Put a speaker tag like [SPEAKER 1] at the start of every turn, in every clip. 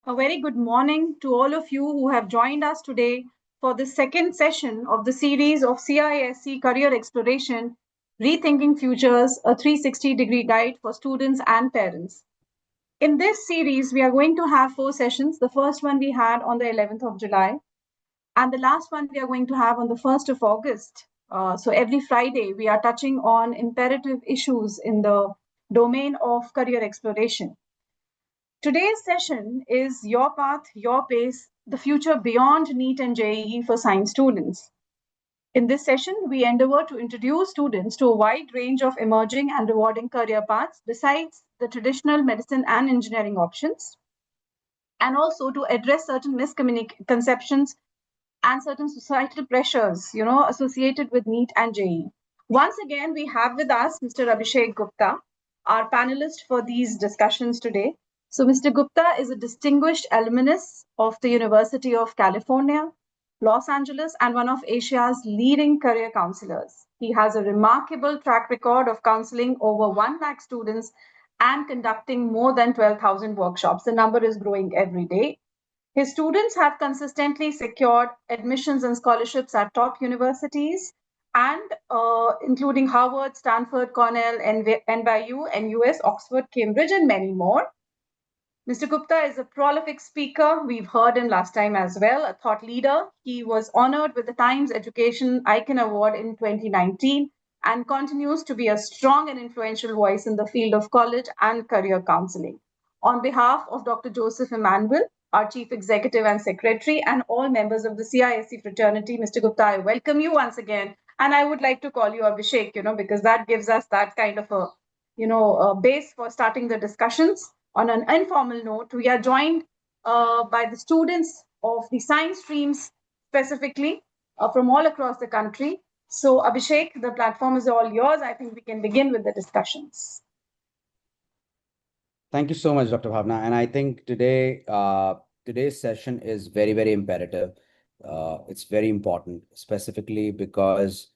[SPEAKER 1] A very good morning to all of you who have joined us today for the second session of the series of CISC Career Exploration Rethinking Futures, a 360-degree guide for students and parents. In this series, we are going to have 4 sessions. The first one we had on the 11th of July, and the last one we are going to have on the 1st of August. So every Friday, we are touching on imperative issues in the domain of career exploration. Today's session is Your Path, Your Pace, the future beyond NEET and JEE for science students. In this session, we endeavor to introduce students to a wide range of emerging and rewarding career paths besides the traditional medicine and engineering options, and also to address certain misconceptions and certain societal pressures, associated with NEET and JEE. Once again, we have with us Mr. Abhishek Gupta, our panelist for these discussions today. So, Mr. Gupta is a distinguished alumnus of the University of California, Los Angeles, and one of Asia's leading career counselors. He has a remarkable track record of counseling over 1 lakh students and conducting more than 12,000 workshops. The number is growing every day. His students have consistently secured admissions and scholarships at top universities, and including Harvard, Stanford, Cornell, NYU, NUS, Oxford, Cambridge, and many more. Mr. Gupta is a prolific speaker. We've heard him last time as well, a thought leader. He was honored with the Times Education Icon Award in 2019 and continues to be a strong and influential voice in the field of college and career counseling. On behalf of Dr. Joseph Emmanuel, our Chief Executive and Secretary, and all members of the CISC fraternity, Mr. Gupta, I welcome you once again. And I would like to call you Abhishek, because that gives us that kind of a base for starting the discussions. On an informal note, we are joined by the students of the science streams specifically from all across the country. So, Abhishek, the platform is all yours. I think we can begin with the discussions.
[SPEAKER 2] Thank you so much, Dr. Bhavna. And I think today's session is very, very imperative. It's very important, specifically because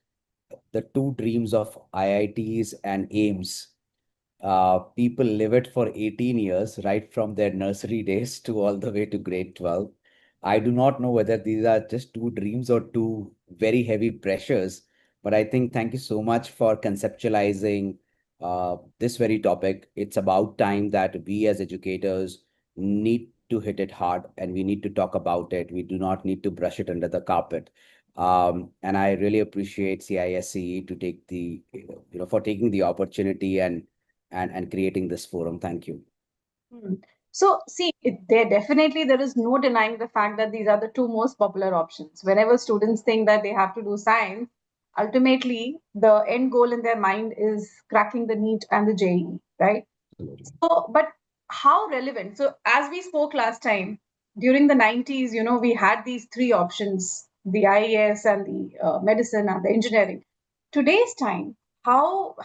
[SPEAKER 2] the two dreams of IITs and AIMS, people live it for 18 years, right from their nursery days to all the way to grade 12. I do not know whether these are just two dreams or two very heavy pressures, but I think thank you so much for conceptualizing this very topic. It's about time that we as educators need to hit it hard and we need to talk about it. We do not need to brush it under the carpet. And I really appreciate CISCE to take for taking the opportunity and creating this forum. Thank you.
[SPEAKER 1] So, see, there is no denying the fact that these are the two most popular options. Whenever students think that they have to do science, ultimately the end goal in their mind is cracking the NEET and the JEE, right? So, but how relevant? So, as we spoke last time, during the 90s, we had these three options, the IAS and the medicine and the engineering. Today's time, how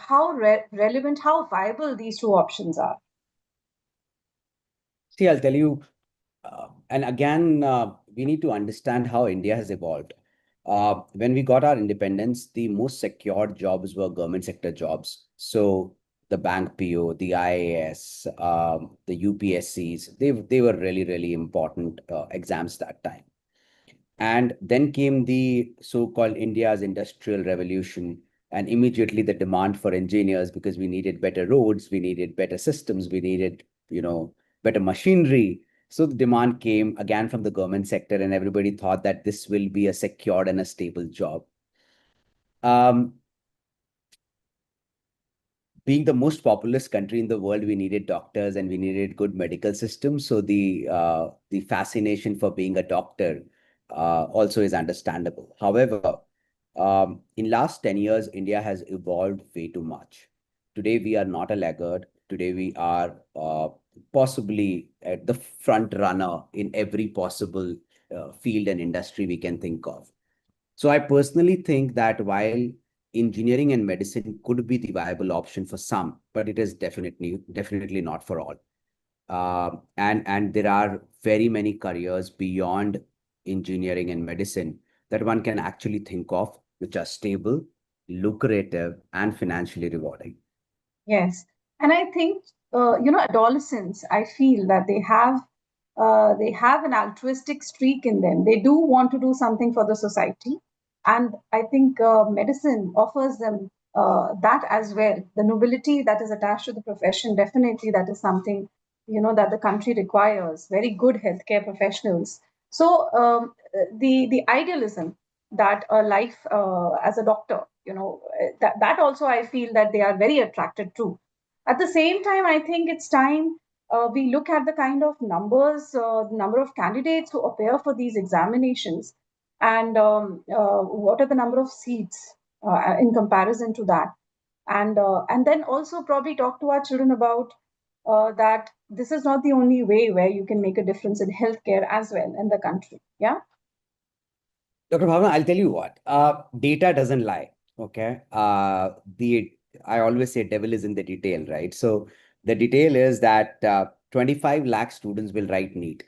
[SPEAKER 1] relevant, how viable these two options are?
[SPEAKER 2] See, I'll tell you, and again, we need to understand how India has evolved. When we got our independence, the most secured jobs were government sector jobs. So the bank PO, the IAS, the UPSCs, they were really, really important exams that time. And then came the so-called India's industrial revolution, and immediately the demand for engineers, because we needed better roads, we needed better systems, we needed, better machinery. So the demand came again from the government sector, and everybody thought that this will be a secured and a stable job. Being the most populous country in the world, we needed doctors and we needed good medical systems. So the fascination for being a doctor also is understandable. However, in last 10 years, India has evolved way too much. Today, we are not a laggard. Today, we are possibly at the front runner in every possible field and industry we can think of. So I personally think that while engineering and medicine could be the viable option for some, but it is definitely not for all. And there are very many careers beyond engineering and medicine that one can actually think of, which are stable, lucrative, and financially rewarding.
[SPEAKER 1] Yes. And I think, adolescents, I feel that they have they have an altruistic streak in them. They do want to do something for the society. And I think medicine offers them that as well. The nobility that is attached to the profession, definitely that is something, that the country requires. Very good healthcare professionals. So the idealism that a life as a doctor, that also I feel that they are very attracted to. At the same time, I think it's time we look at the kind of numbers, number of candidates who appear for these examinations, and what are the number of seats in comparison to that, and then also probably talk to our children about that this is not the only way where you can make a difference in healthcare as well in the country. Yeah.
[SPEAKER 2] Dr. Bhavna, I'll tell you what, data doesn't lie. Okay. I always say devil is in the detail, right? So the detail is that 25 lakh students will write NEET.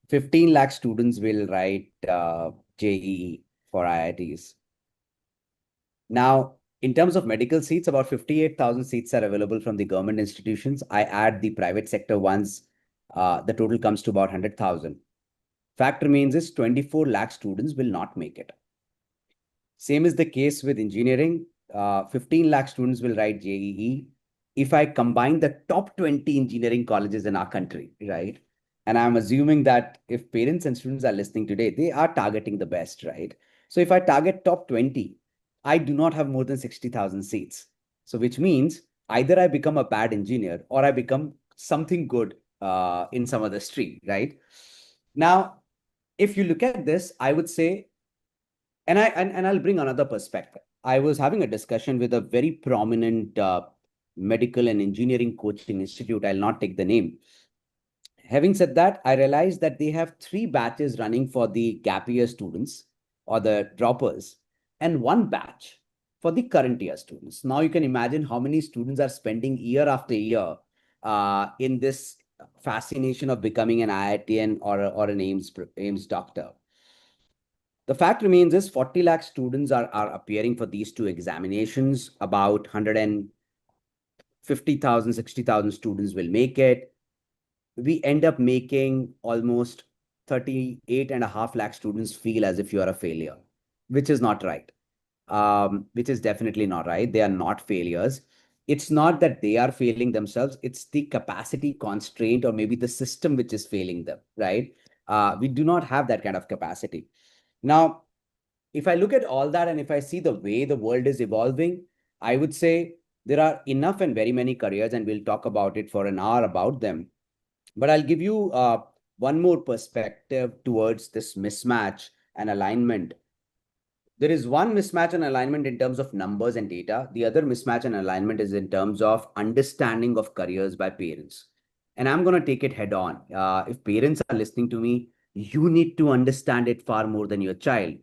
[SPEAKER 2] 15 lakh students will write JEE for IITs. Now, in terms of medical seats, about 58,000 seats are available from the government institutions. I add the private sector ones, the total comes to about 100,000. Fact remains is 24 lakh students will not make it. Same is the case with engineering. 15 lakh students will write JEE. If I combine the top 20 engineering colleges in our country, right? And I'm assuming that if parents and students are listening today, they are targeting the best, right? So if I target top 20, I do not have more than 60,000 seats. So which means either I become a bad engineer or I become something good in some other stream, right? Now, if you look at this, I would say, and I'll bring another perspective. I was having a discussion with a very prominent medical and engineering coaching institute. I'll not take the name. Having said that, I realized that they have 3 batches running for the gap year students or the droppers, and 1 batch for the current year students. Now you can imagine how many students are spending year after year in this fascination of becoming an IITian or an AIMS doctor. The fact remains is 40 lakh students are appearing for these 2 examinations. About 150,000, 60,000 students will make it. We end up making almost 38 and a half lakh students feel as if you are a failure, which is not right. Which is definitely not right. They are not failures. It's not that they are failing themselves. It's the capacity constraint or maybe the system which is failing them, right? We do not have that kind of capacity. Now, if I look at all that and if I see the way the world is evolving, I would say there are enough and very many careers, and we'll talk about it for an hour about them. But I'll give you one more perspective towards this mismatch and alignment. There is one mismatch and alignment in terms of numbers and data. The other mismatch and alignment is in terms of understanding of careers by parents. And I'm going to take it head on. If parents are listening to me, you need to understand it far more than your child.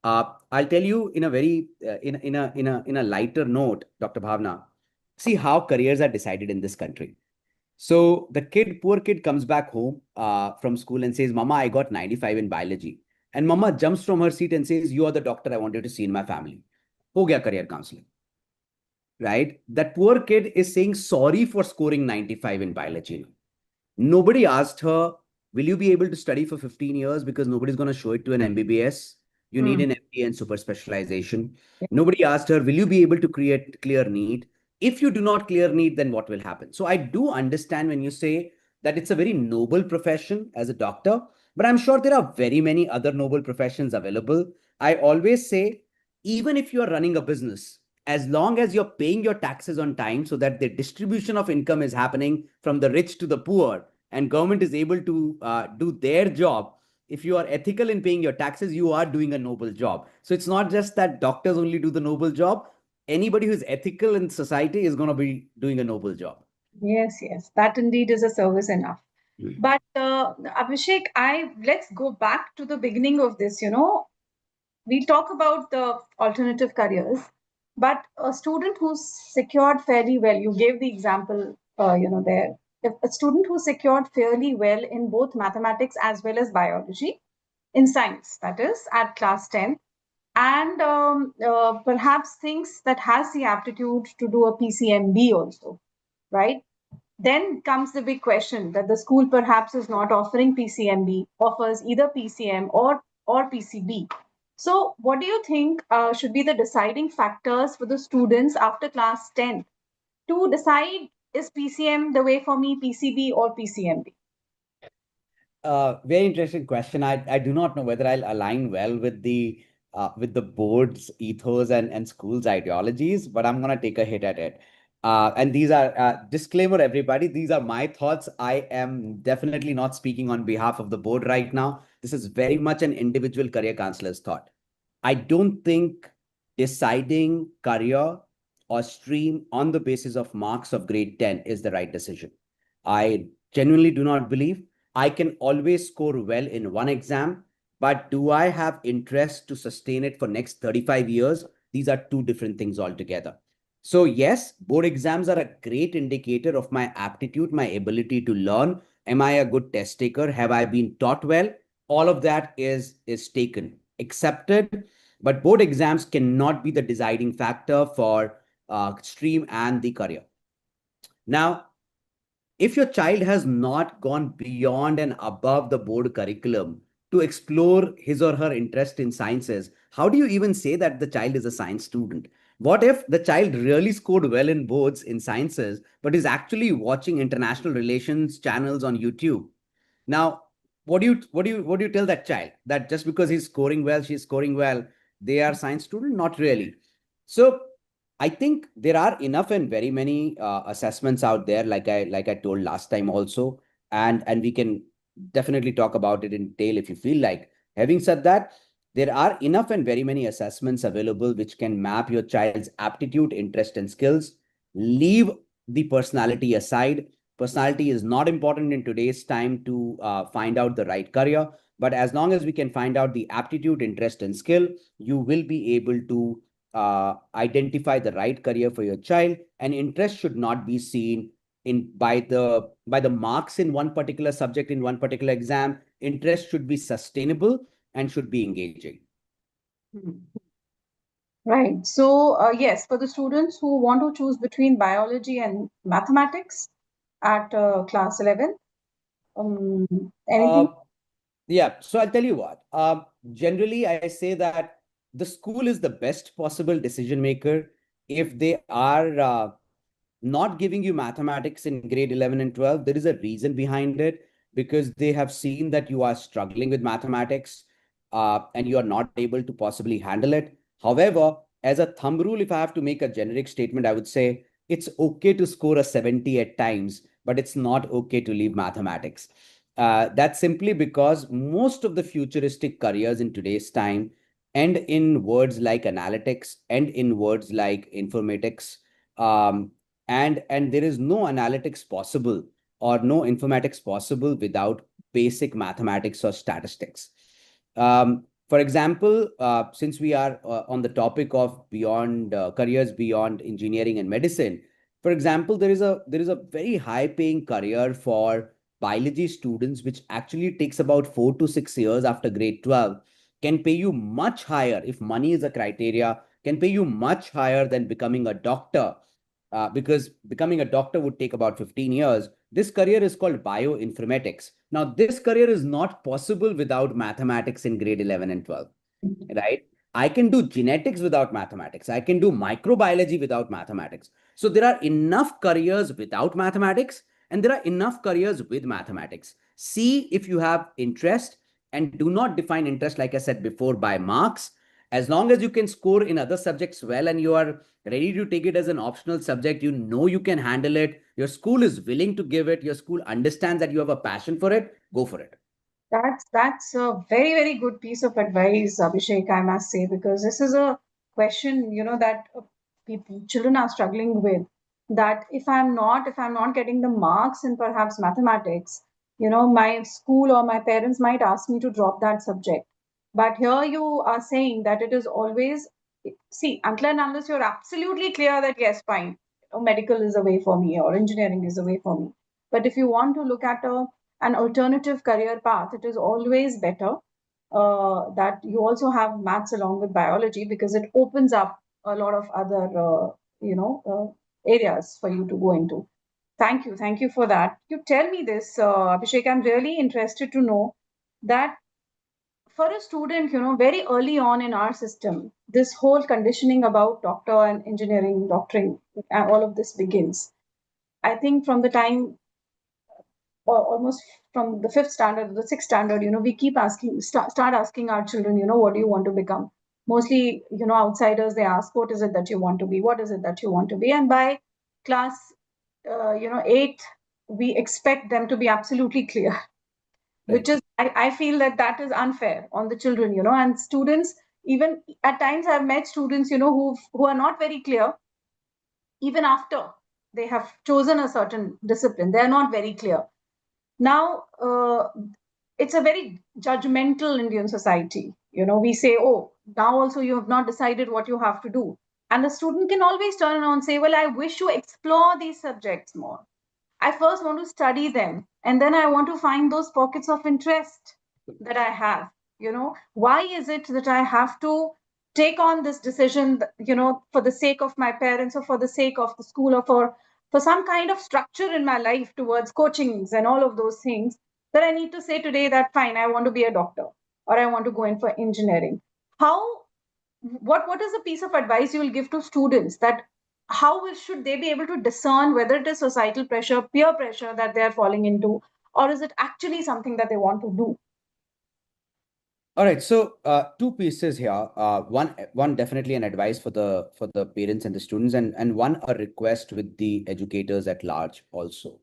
[SPEAKER 2] I'll tell you in a very in a lighter note, Dr. Bhavna. See how careers are decided in this country. So the poor kid comes back home from school and says, "Mama, I got 95 in biology." And Mama jumps from her seat and says, "You are the doctor I wanted to see in my family." Ho gaya career counseling, right? That poor kid is saying sorry for scoring 95 in biology. Nobody asked her, will you be able to study for 15 years? Because nobody's going to show it to an MBBS. You need an MD and super specialization. Nobody asked her, will you be able to clear NEET? If you do not clear NEET, then what will happen? So I do understand when you say that it's a very noble profession as a doctor, but I'm sure there are very many other noble professions available. I always say, even if you are running a business, as long as you're paying your taxes on time so that the distribution of income is happening from the rich to the poor and government is able to do their job, if you are ethical in paying your taxes, you are doing a noble job. So it's not just that doctors only do the noble job. Anybody who's ethical in society is going to be doing a noble job.
[SPEAKER 1] Yes, yes, that indeed is a service enough. But Abhishek, let's go back to the beginning of this. We talk about the alternative careers, but a student who's secured fairly well, you gave the example, there. If a student who secured fairly well in both mathematics as well as biology, in science, that is, at class 10, and perhaps thinks that has the aptitude to do a PCMB also, right? Then comes the big question that the school perhaps is not offering PCMB, offers either PCM or PCB. So, what do you think should be the deciding factors for the students after class 10 to decide is PCM the way for me, PCB or PCMB?
[SPEAKER 2] Very interesting question. I do not know whether I'll align well with the board's ethos and school's ideologies, but I'm gonna take a hit at it. And these are disclaimer, everybody. These are my thoughts. I am definitely not speaking on behalf of the board right now. This is very much an individual career counselor's thought. I don't think deciding career or stream on the basis of marks of grade 10 is the right decision. I genuinely do not believe I can always score well in one exam, but do I have interest to sustain it for next 35 years? These are two different things altogether. So yes, board exams are a great indicator of my aptitude, my ability to learn. Am I a good test taker? Have I been taught well? All of that is taken, accepted, but board exams cannot be the deciding factor for stream and the career. Now, if your child has not gone beyond and above the board curriculum to explore his or her interest in sciences, how do you even say that the child is a science student? What if the child really scored well in boards in sciences, but is actually watching international relations channels on YouTube? Now, what do you tell that child that just because he's scoring well, she's scoring well, they are science student? Not really. So I think there are enough and very many assessments out there, like I told last time also, and we can definitely talk about it in detail if you feel like. Having said that, there are enough and very many assessments available which can map your child's aptitude, interest, and skills. Leave the personality aside. Personality is not important in today's time to find out the right career, but as long as we can find out the aptitude, interest, and skill, you will be able to identify the right career for your child. And interest should not be seen in by the marks in one particular subject in one particular exam. Interest should be sustainable and should be engaging.
[SPEAKER 1] Right. So, yes, for the students who want to choose between biology and mathematics at class 11, anything?
[SPEAKER 2] uh, Yeah, so I'll tell you what. Generally, I say that the school is the best possible decision maker if they are not giving you mathematics in grade 11 and 12. There is a reason behind it because they have seen that you are struggling with mathematics and you are not able to possibly handle it. However, as a thumb rule, if I have to make a generic statement, I would say it's okay to score a 70 at times, but it's not okay to leave mathematics. That's simply because most of the futuristic careers in today's time end in words like analytics, end in words like informatics, um, and there is no analytics possible or no informatics possible without basic mathematics or statistics. For example, since we are on the topic of beyond careers beyond engineering and medicine, for example, there is a very high paying career for biology students, which actually takes about 4 to 6 years after grade 12, can pay you much higher if money is a criteria, can pay you much higher than becoming a doctor, because becoming a doctor would take about 15 years. This career is called bioinformatics. Now, this career is not possible without mathematics in grade 11 and 12, right? I can do genetics without mathematics. I can do microbiology without mathematics. So there are enough careers without mathematics and there are enough careers with mathematics. See if you have interest and do not define interest, like I said before, by marks. As long as you can score in other subjects well and you are ready to take it as an optional subject, you know you can handle it. Your school is willing to give it. Your school understands that you have a passion for it. Go for it.
[SPEAKER 1] That's a very, very good piece of advice, Abhishek, I must say, because this is a question, that people, children are struggling with. That if I'm not getting the marks in perhaps mathematics, my school or my parents might ask me to drop that subject. But here you are saying that it is always, see, until and unless you're absolutely clear that yes, fine, medical is a way for me or engineering is a way for me. But if you want to look at an alternative career path, it is always better that you also have maths along with biology because it opens up a lot of other, areas for you to go into. Thank you for that. You tell me this, Abhishek. I'm really interested to know that for a student, very early on in our system, this whole conditioning about doctor and engineering, doctoring, all of this begins. I think from the time, or almost from the fifth standard, the sixth standard, we keep asking, start asking our children, what do you want to become? Mostly, outsiders, they ask, what is it that you want to be? What is it that you want to be? And by class, eight, we expect them to be absolutely clear, which
[SPEAKER 2] Right.
[SPEAKER 1] is, I feel that that is unfair on the children, and students, even at times I've met students, who are not very clear, even after they have chosen a certain discipline, they're not very clear. Now, it's a very judgmental Indian society. We say, oh, now also you have not decided what you have to do. And the student can always turn around and say, well, I wish to explore these subjects more. I first want to study them, and then I want to find those pockets of interest that I have. Why is it that I have to take on this decision, for the sake of my parents or for the sake of the school or for some kind of structure in my life towards coachings and all of those things, that I need to say today that fine, I want to be a doctor or I want to go in for engineering. How what is a piece of advice you will give to students, that should they be able to discern whether it is societal pressure, peer pressure that they are falling into, or is it actually something that they want to do?
[SPEAKER 2] All right, so two pieces here. One definitely an advice for the parents and the students, and one a request with the educators at large also.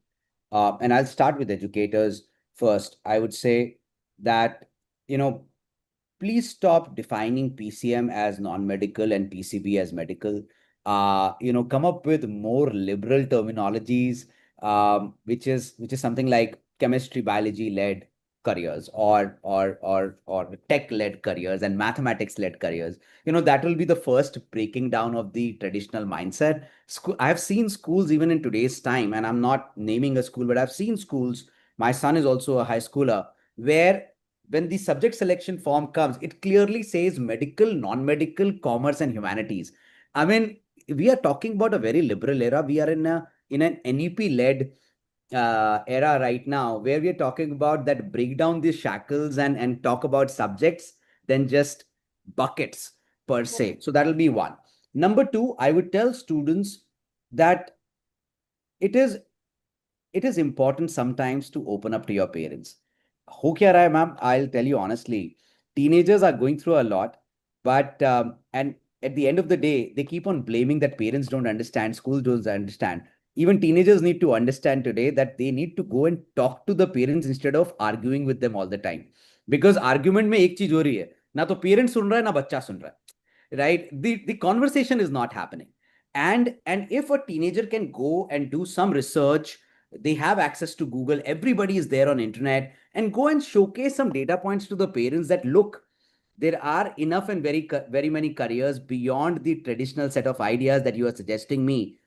[SPEAKER 2] And I'll start with educators first. I would say that, you know, please stop defining PCM as non-medical and PCB as medical. Come up with more liberal terminologies, which is something like chemistry, biology led careers, or tech led careers and mathematics led careers. That will be the first breaking down of the traditional mindset. I've seen schools even in today's time, and I'm not naming a school, but I've seen schools. My son is also a high schooler, where when the subject selection form comes, it clearly says medical, non-medical, commerce, and humanities. I mean, we are talking about a very liberal era. We are in an NEP-led era right now, where we are talking about that break down these shackles and talk about subjects than just buckets per se. So that'll be one. Number two, I would tell students that it is it is important sometimes to open up to your parents. हो क्या रहा है, ma'am? I'll tell you honestly. Teenagers are going through a lot, but and at the end of the day, they keep on blaming that parents don't understand, schools don't understand. Even teenagers need to understand today that they need to go and talk to the parents instead of arguing with them all the time. Because argument में एक चीज हो रही है, ना तो parents सुन रहा है ना बच्चा सुन रहा है, right? The conversation is not happening. And if a teenager can go and do some research, they have access to Google, everybody is there on internet, and go and showcase some data points to the parents that look, there are enough and very many careers beyond the traditional set of ideas that you are suggesting me,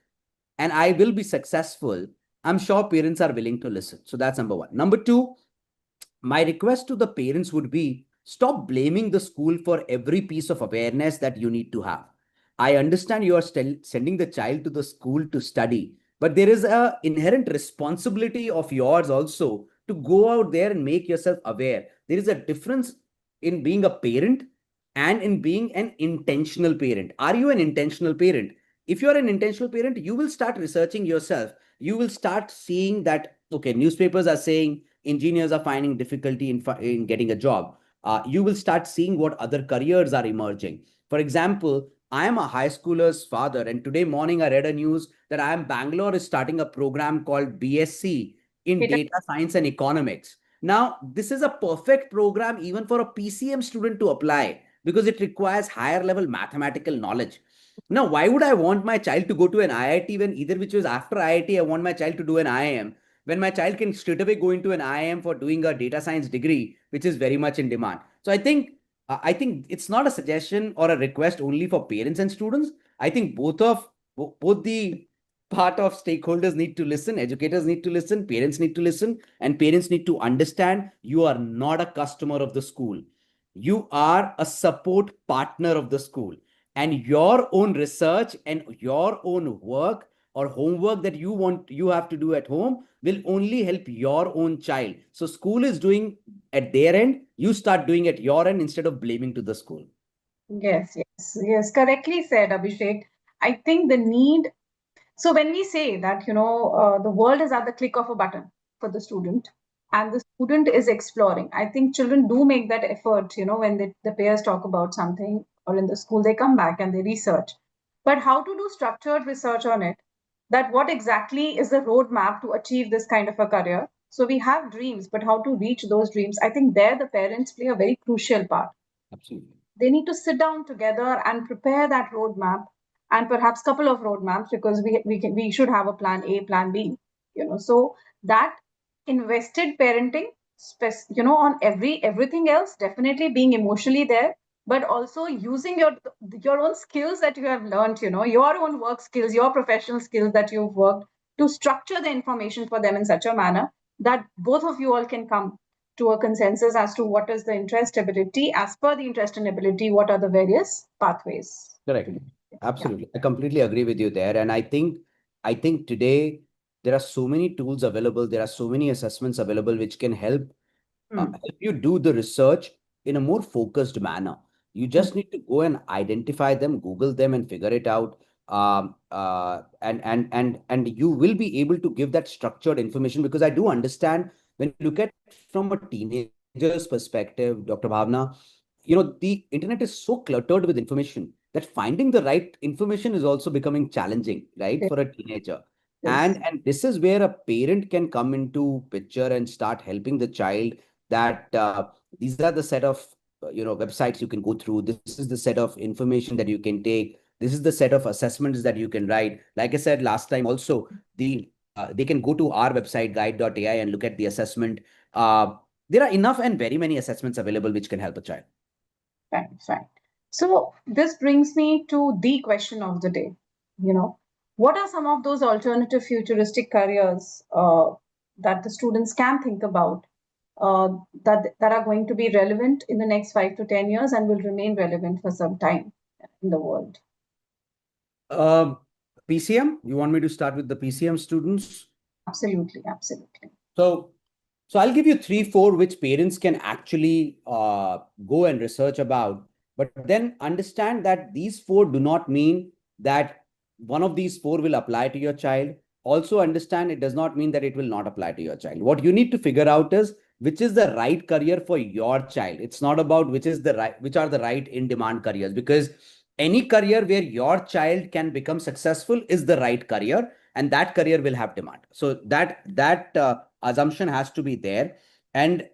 [SPEAKER 2] and I will be successful. I'm sure parents are willing to listen. So that's number one. Number two, my request to the parents would be, stop blaming the school for every piece of awareness that you need to have. I understand you are still sending the child to the school to study, but there is a inherent responsibility of yours also to go out there and make yourself aware. There is a difference in being a parent and in being an intentional parent. Are you an intentional parent? If you are an intentional parent, you will start researching yourself. You will start seeing that, okay, newspapers are saying engineers are finding difficulty in getting a job. You will start seeing what other careers are emerging. For example, I am a high schooler's father, and today morning I read a news that I am Bangalore is starting a program called BSc in
[SPEAKER 1] Data.
[SPEAKER 2] data science and economics. Now, this is a perfect program even for a PCM student to apply because it requires higher level mathematical knowledge. Now, why would I want my child to go to an IIT when either which was after IIT, I want my child to do an IIM, when my child can straight away go into an IIM for doing a data science degree, which is very much in demand. So I think it's not a suggestion or a request only for parents and students. I think both the part of stakeholders need to listen, educators need to listen, parents need to listen, and parents need to understand you are not a customer of the school. You are a support partner of the school, and your own research and your own work or homework that you have to do at home will only help your own child. So school is doing at their end, you start doing at your end instead of blaming to the school.
[SPEAKER 1] Yes, yes, yes. Correctly said, Abhishek. I think the need. So when we say that, the world is at the click of a button for the student, and the student is exploring, I think children do make that effort, when the peers talk about something or in the school, they come back and they research. But how to do structured research on it, that what exactly is the roadmap to achieve this kind of a career? So we have dreams, but how to reach those dreams? I think there the parents play a very crucial part.
[SPEAKER 2] Absolutely.
[SPEAKER 1] They need to sit down together and prepare that roadmap, and perhaps couple of roadmaps, because we should have a plan A, plan B, so that invested parenting, on everything else, definitely being emotionally there, but also using your own skills that you have learned, your own work skills, your professional skills that you've worked, to structure the information for them in such a manner that both of you all can come to a consensus as to what is the interest ability. As per the interest and ability, what are the various pathways?
[SPEAKER 2] Correct.
[SPEAKER 1] Yeah.
[SPEAKER 2] Absolutely. I completely agree with you there. And I think today there are so many tools available, there are so many assessments available which can
[SPEAKER 1] Hmm.
[SPEAKER 2] help you do the research in a more focused manner. You
[SPEAKER 1] Hmm.
[SPEAKER 2] just need to go and identify them, Google them, and figure it out. And you will be able to give that structured information, because I do understand when you look at from a teenager's perspective, Dr. Bhavna, the internet is so cluttered with information that finding the right information is also becoming challenging, right,
[SPEAKER 1] Yes.
[SPEAKER 2] for a teenager.
[SPEAKER 1] Yes.
[SPEAKER 2] And this is where a parent can come into picture and start helping the child, that these are the set of websites you can go through. This is the set of information that you can take. This is the set of assessments that you can write. Like I said last time also, they can go to our website guide.ai and look at the assessment. There are enough and very many assessments available which can help a child.
[SPEAKER 1] Fine, fine. So this brings me to the question of the day. You know, what are some of those alternative futuristic careers that the students can think about, that are going to be relevant in the next 5 to 10 years and will remain relevant for some time in the world?
[SPEAKER 2] Um, PCM, you want me to start with the PCM students?
[SPEAKER 1] Absolutely, absolutely.
[SPEAKER 2] So, so I'll give you three, four which parents can actually go and research about. But then understand that these four do not mean that one of these four will apply to your child. Also understand it does not mean that it will not apply to your child. What you need to figure out is which is the right career for your child. It's not about which are the right in demand careers, because any career where your child can become successful is the right career, and that career will have demand. So that assumption has to be there. And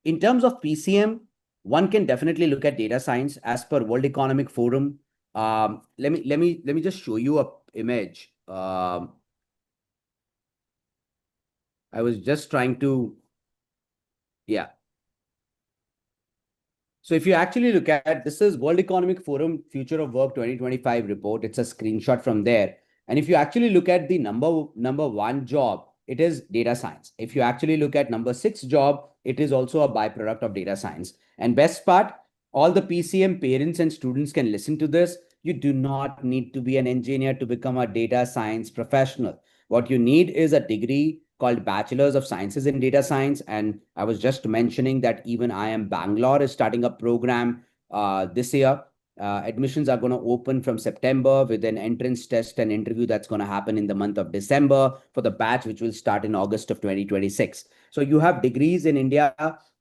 [SPEAKER 2] in terms of PCM, one can definitely look at data science as per World Economic Forum. Let me just show you a image. I was just trying to, yeah. So if you actually look at, this is World Economic Forum Future of Work 2025 report. It's a screenshot from there. And if you actually look at the number one job, it is data science. If you actually look at number six job, it is also a byproduct of data science. And best part, all the PCM parents and students can listen to this. You do not need to be an engineer to become a data science professional. What you need is a degree called Bachelor's of Sciences in Data Science. And I was just mentioning that even IIM Bangalore is starting a program this year. Admissions are going to open from September with an entrance test and interview that's going to happen in the month of December for the batch, which will start in August of 2026. So you have degrees in India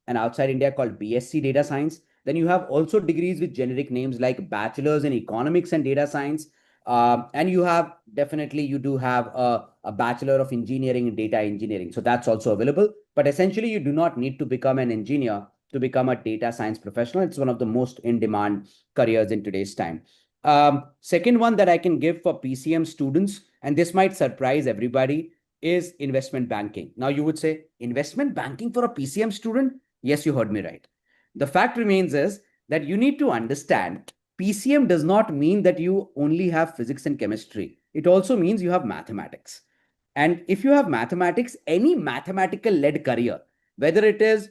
[SPEAKER 2] and outside India called BSc Data Science. Then you have also degrees with generic names like Bachelor's in Economics and Data Science. And you do have a Bachelor of Engineering in Data Engineering. So that's also available. But essentially, you do not need to become an engineer to become a data science professional. It's one of the most in-demand careers in today's time. Second one that I can give for PCM students, and this might surprise everybody, is investment banking. Now you would say, investment banking for a PCM student? Yes, you heard me right. The fact remains is that you need to understand PCM does not mean that you only have physics and chemistry. It also means you have mathematics. And if you have mathematics, any mathematical led career, whether it is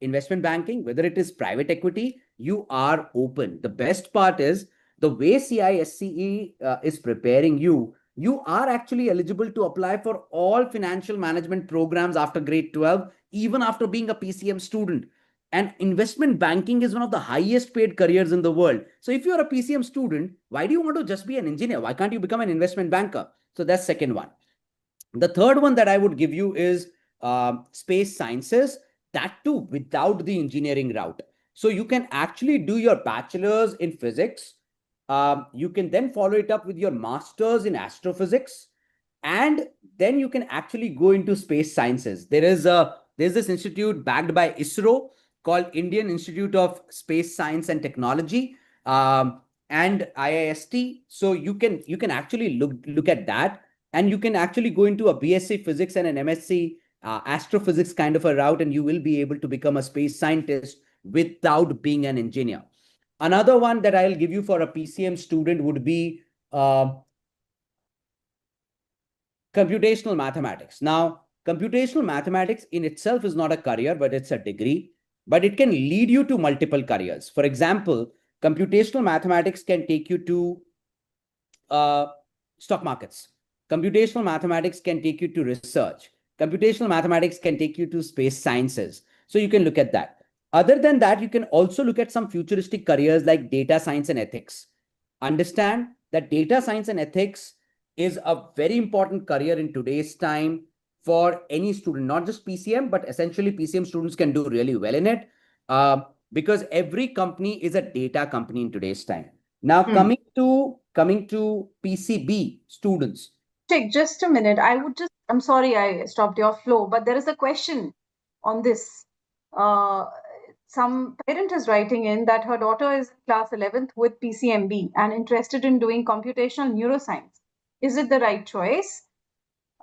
[SPEAKER 2] investment banking, whether it is private equity, you are open. The best part is The way CISCE is preparing you, you are actually eligible to apply for all financial management programs after grade 12, even after being a PCM student. And investment banking is one of the highest paid careers in the world. So if you're a PCM student, why do you want to just be an engineer? Why can't you become an investment banker? So that's second one. The third one that I would give you is space sciences, that too without the engineering route. So you can actually do your bachelor's in physics. You can then follow it up with your master's in astrophysics, and then you can actually go into space sciences. There's this institute backed by ISRO called Indian Institute of Space Science and Technology, and IIST. So you can actually look at that, and you can actually go into a BSc physics and an MSc astrophysics kind of a route, and you will be able to become a space scientist without being an engineer. Another one that I'll give you for a PCM student would be computational mathematics. Now, computational mathematics in itself is not a career, but it's a degree, but it can lead you to multiple careers. For example, computational mathematics can take you to uh, stock markets. Computational mathematics can take you to research. Computational mathematics can take you to space sciences. So you can look at that. Other than that, you can also look at some futuristic careers like data science and ethics. Understand that data science and ethics is a very important career in today's time for any student, not just PCM, but essentially PCM students can do really well in it, uh, because every company is a data company in today's time. Now,
[SPEAKER 1] Hmm.
[SPEAKER 2] coming to PCB students.
[SPEAKER 1] Take just a minute. I'm sorry I stopped your flow, but there is a question on this. Uh, some parent is writing in that her daughter is in class 11th with PCMB and interested in doing computational neuroscience. Is it the right choice?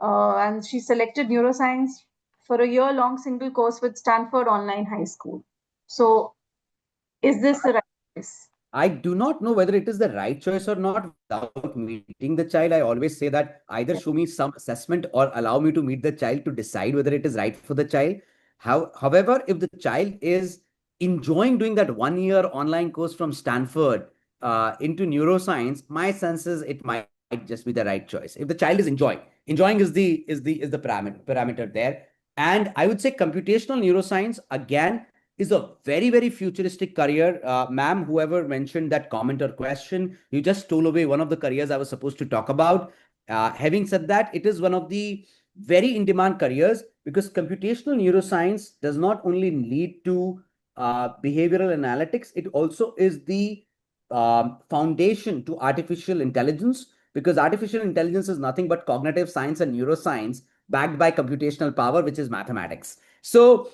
[SPEAKER 1] And she selected neuroscience for a year-long single course with Stanford Online High School. So, is this the right choice?
[SPEAKER 2] I do not know whether it is the right choice or not without meeting the child. I always say that either show me some assessment or allow me to meet the child to decide whether it is right for the child. However, if the child is enjoying doing that 1 year online course from Stanford into neuroscience, my sense is it might just be the right choice. If the child is enjoying is the parameter there. And I would say computational neuroscience again is a very, very futuristic career. Ma'am, whoever mentioned that comment or question, you just stole away one of the careers I was supposed to talk about. Having said that, it is one of the very in demand careers because computational neuroscience does not only lead to behavioral analytics, it also is the foundation to artificial intelligence, because artificial intelligence is nothing but cognitive science and neuroscience backed by computational power, which is mathematics. So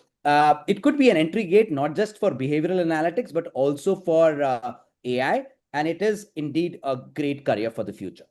[SPEAKER 2] it could be an entry gate, not just for behavioral analytics, but also for AI. And it is indeed a great career for the future.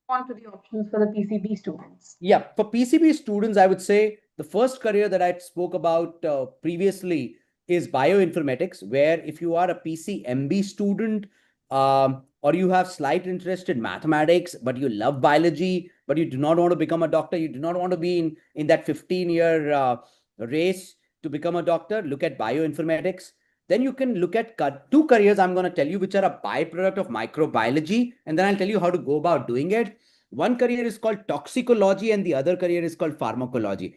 [SPEAKER 1] On to the options for the PCB students.
[SPEAKER 2] Yeah, for PCB students, I would say the first career that I spoke about previously is bioinformatics, where if you are a PCMB student, or you have slight interest in mathematics, but you love biology, but you do not want to become a doctor, you do not want to be in that 15-year race to become a doctor, look at bioinformatics. Then you can look at two careers I'm going to tell you, which are a byproduct of microbiology, and then I'll tell you how to go about doing it. One career is called toxicology and the other career is called pharmacology.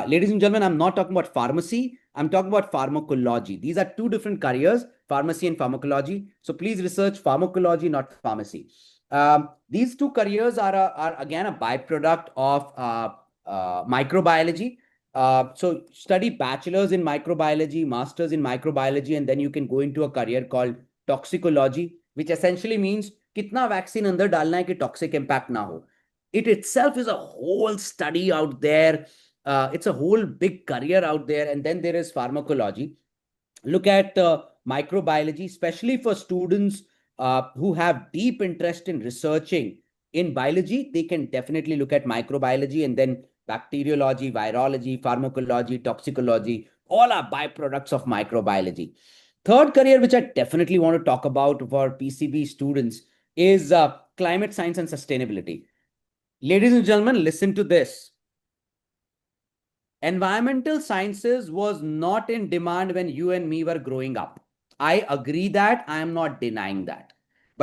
[SPEAKER 2] Ladies and gentlemen, I'm not talking about pharmacy. I'm talking about pharmacology. These are two different careers, pharmacy and pharmacology. So please research pharmacology, not pharmacy. These two careers are again a byproduct of microbiology. So study bachelor's in microbiology, master's in microbiology, and then you can go into a career called toxicology, which essentially means कितना vaccine अंदर डालना है कि toxic impact ना हो. It itself is a whole study out there. It's a whole big career out there. And then there is pharmacology. Look at microbiology, especially for students who have deep interest in researching in biology. They can definitely look at microbiology, and then bacteriology, virology, pharmacology, toxicology, all are byproducts of microbiology. Third career, which I definitely want to talk about for PCB students, is climate science and sustainability. Ladies and gentlemen, listen to this. Environmental sciences was not in demand when you and me were growing up. I agree that. I am not denying that.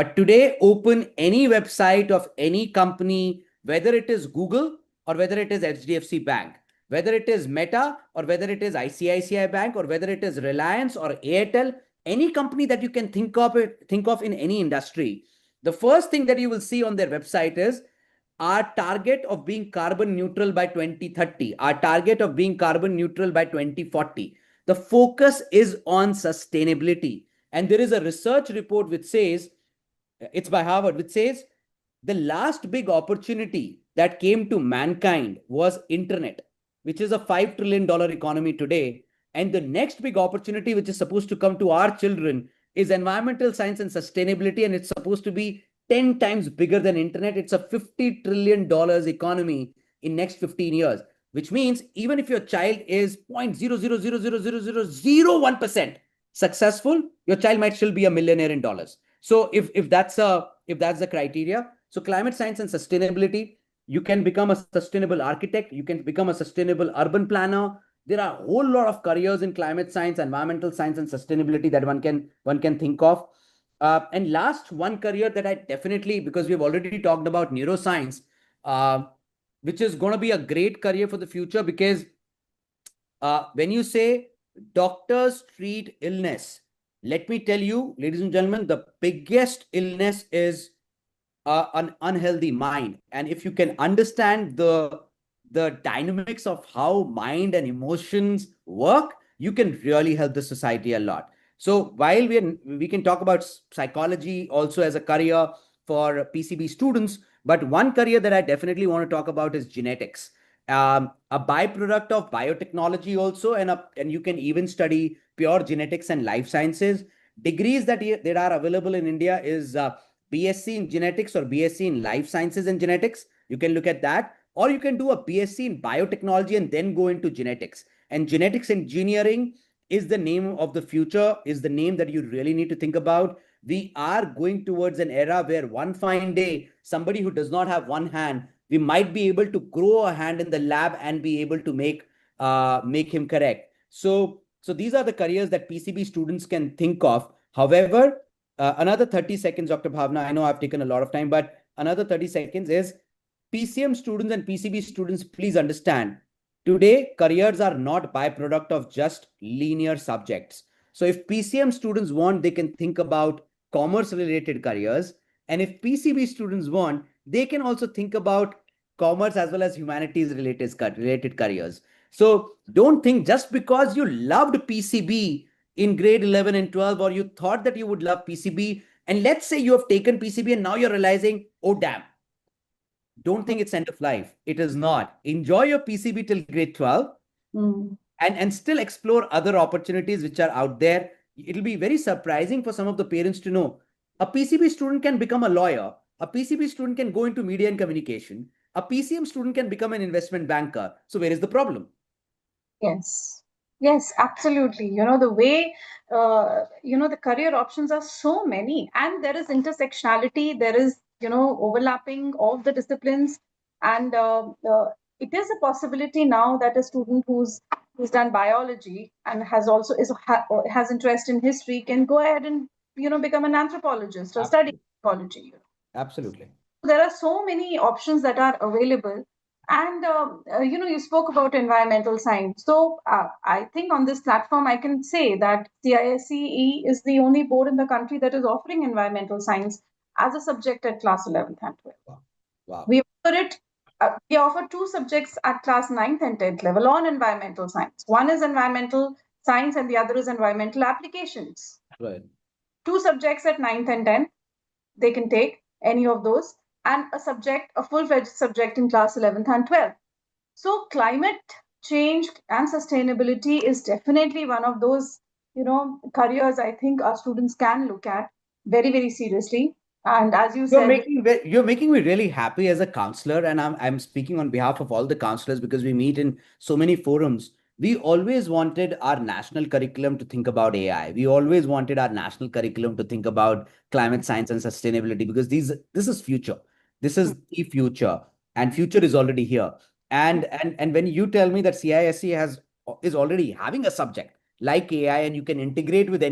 [SPEAKER 2] But today, open any website of any company, whether it is Google or whether it is HDFC Bank, whether it is Meta or whether it is ICICI Bank or whether it is Reliance or Airtel, any company that you can think of in any industry, the first thing that you will see on their website is our target of being carbon neutral by 2030, our target of being carbon neutral by 2040. The focus is on sustainability. And there is a research report which says, it's by Harvard, which says the last big opportunity that came to mankind was internet, which is a $5 trillion economy today. And the next big opportunity, which is supposed to come to our children, is environmental science and sustainability. And it's supposed to be 10 times bigger than internet. It's a $50 trillion economy in next 15 years, which means even if your child is 0.0000001% successful, your child might still be a millionaire in dollars. So if that's the criteria, so climate science and sustainability, you can become a sustainable architect, you can become a sustainable urban planner. There are a whole lot of careers in climate science, environmental science, and sustainability that one can think of. And last one career that I definitely, because we've already talked about neuroscience, uh, which is going to be a great career for the future, because when you say doctors treat illness, let me tell you, ladies and gentlemen, the biggest illness is an unhealthy mind. And if you can understand the dynamics of how mind and emotions work, you can really help the society a lot. So while we can talk about psychology also as a career for PCB students, but one career that I definitely want to talk about is genetics. A byproduct of biotechnology also, and you can even study pure genetics and life sciences. Degrees that are available in India is BSc in genetics or BSc in life sciences and genetics. You can look at that, or you can do a BSc in biotechnology and then go into genetics. And genetics engineering is the name of the future, is the name that you really need to think about. We are going towards an era where one fine day, somebody who does not have one hand, we might be able to grow a hand in the lab and be able to make him correct. So these are the careers that PCB students can think of. However, another 30 seconds, Dr. Bhavna. I know I've taken a lot of time, but another 30 seconds is PCM students and PCB students, please understand, today careers are not byproduct of just linear subjects. So if PCM students want, they can think about commerce related careers. And if PCB students want, they can also think about commerce as well as humanities related careers. So don't think just because you loved PCB in grade 11 and 12, or you thought that you would love PCB, and let's say you have taken PCB and now you're realizing, oh damn, don't think it's end of life. It is not. Enjoy your PCB till grade 12.
[SPEAKER 1] Mm.
[SPEAKER 2] And still explore other opportunities which are out there. It'll be very surprising for some of the parents to know a PCB student can become a lawyer, a PCB student can go into media and communication, a PCM student can become an investment banker. So where is the problem?
[SPEAKER 1] Yes, yes, absolutely. The way, the career options are so many, and there is intersectionality, there is, overlapping of the disciplines. And it is a possibility now that a student who's done biology and has interest in history can go ahead and, become an anthropologist or study ecology.
[SPEAKER 2] Absolutely.
[SPEAKER 1] There are so many options that are available. And you spoke about environmental science. So I think on this platform I can say that CISCE is the only board in the country that is offering environmental science as a subject at class 11th and 12th.
[SPEAKER 2] Wow. Wow.
[SPEAKER 1] We offer two subjects at class 9th and 10th level on environmental science. One is environmental science and the other is environmental applications.
[SPEAKER 2] Right.
[SPEAKER 1] Two subjects at 9th and 10th, they can take any of those, and a full-fledged subject in class 11th and 12th. So climate change and sustainability is definitely one of those, careers I think our students can look at very, very seriously. And as you said,
[SPEAKER 2] You're making me really happy as a counselor, and I'm speaking on behalf of all the counselors because we meet in so many forums. We always wanted our national curriculum to think about AI. We always wanted our national curriculum to think about climate science and sustainability, because this is future. This is the future, and future is already here. And when you tell me that CISC is already having a subject like AI, and you can integrate with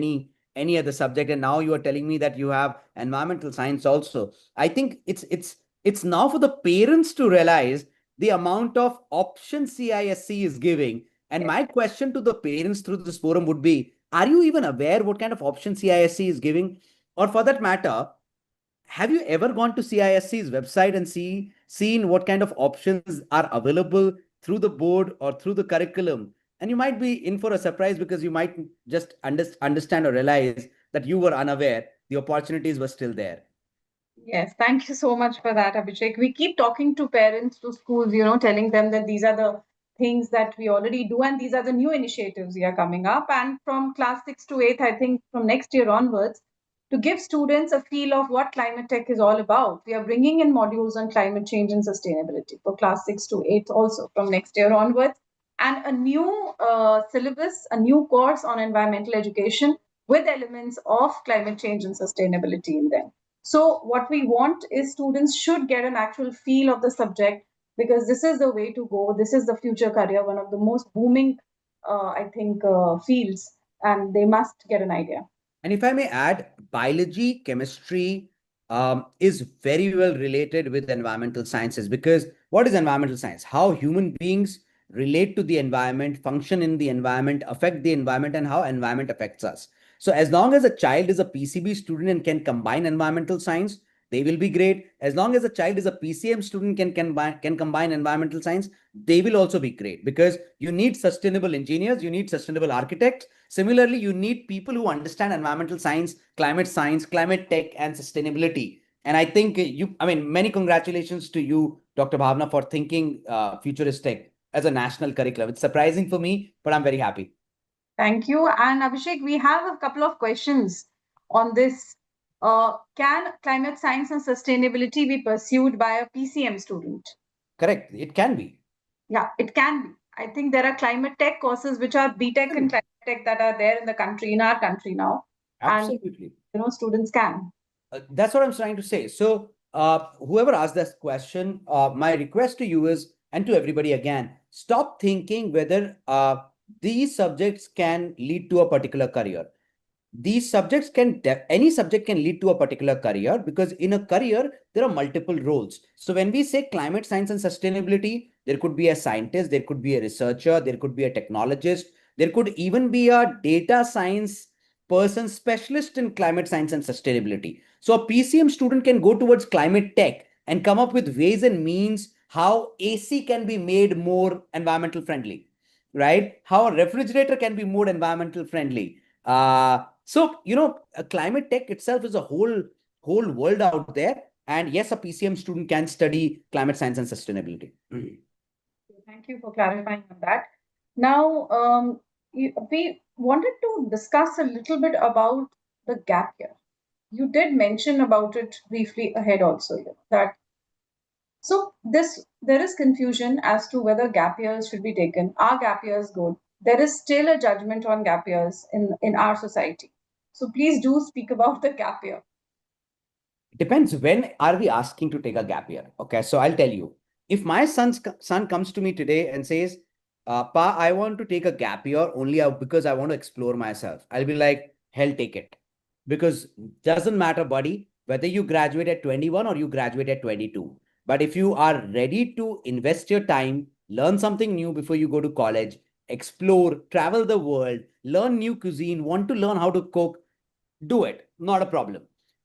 [SPEAKER 2] any other subject, and now you are telling me that you have environmental science also. I think it's now for the parents to realize the amount of options CISC is giving. And my question to the parents through this forum would be, are you even aware what kind of options CISC is giving? Or for that matter, have you ever gone to CISC's website and seen what kind of options are available through the board or through the curriculum? And you might be in for a surprise, because you might just understand or realize that you were unaware. The opportunities were still there.
[SPEAKER 1] Yes, thank you so much for that, Abhishek. We keep talking to parents, to schools, telling them that these are the things that we already do and these are the new initiatives we are coming up. And from class 6 to 8, I think from next year onwards, to give students a feel of what climate tech is all about, we are bringing in modules on climate change and sustainability for class 6 to 8 also from next year onwards, and a new syllabus, a new course on environmental education with elements of climate change and sustainability in them. So what we want is students should get an actual feel of the subject, because this is the way to go. This is the future career, one of the most booming, I think, fields, and they must get an idea.
[SPEAKER 2] And if I may add, biology, chemistry is very well related with environmental sciences, because what is environmental science? How human beings relate to the environment, function in the environment, affect the environment, and how environment affects us. So as long as a child is a PCB student and can combine environmental science, they will be great. As long as a child is a PCM student can combine environmental science, they will also be great, because you need sustainable engineers, you need sustainable architects. Similarly, you need people who understand environmental science, climate tech, and sustainability. And I think many congratulations to you, Dr. Bhavna, for thinking futuristic as a national curriculum. It's surprising for me, but I'm very happy.
[SPEAKER 1] Thank you. And Abhishek, we have a couple of questions on this. Can climate science and sustainability be pursued by a PCM student?
[SPEAKER 2] Correct. It can be.
[SPEAKER 1] Yeah, it can be. I think there are climate tech courses which are BTech and climate tech that are there in the country, in our country now. And,
[SPEAKER 2] Absolutely.
[SPEAKER 1] students can.
[SPEAKER 2] That's what I'm trying to say. So, whoever asked this question, my request to you is, and to everybody again, stop thinking whether these subjects can lead to a particular career. These subjects any subject can lead to a particular career, because in a career there are multiple roles. So when we say climate science and sustainability, there could be a scientist, there could be a researcher, there could be a technologist, there could even be a data science person specialist in climate science and sustainability. So a PCM student can go towards climate tech and come up with ways and means how AC can be made more environmental friendly, right? How a refrigerator can be more environmental friendly. Climate tech itself is a whole world out there. And yes, a PCM student can study climate science and sustainability.
[SPEAKER 1] Thank you for clarifying on that. Now, we wanted to discuss a little bit about the gap year. You did mention about it briefly ahead also, that so there is confusion as to whether gap years should be taken. Are gap years good? There is still a judgment on gap years in our society. So please do speak about the gap year.
[SPEAKER 2] Depends, when are we asking to take a gap year? Okay, so I'll tell you. If my son comes to me today and says, Pa, I want to take a gap year only because I want to explore myself, I'll be like, hell, take it. Because doesn't matter, buddy, whether you graduate at 21 or you graduate at 22. But if you are ready to invest your time, learn something new before you go to college, explore, travel the world, learn new cuisine, want to learn how to cook, do it. Not a problem.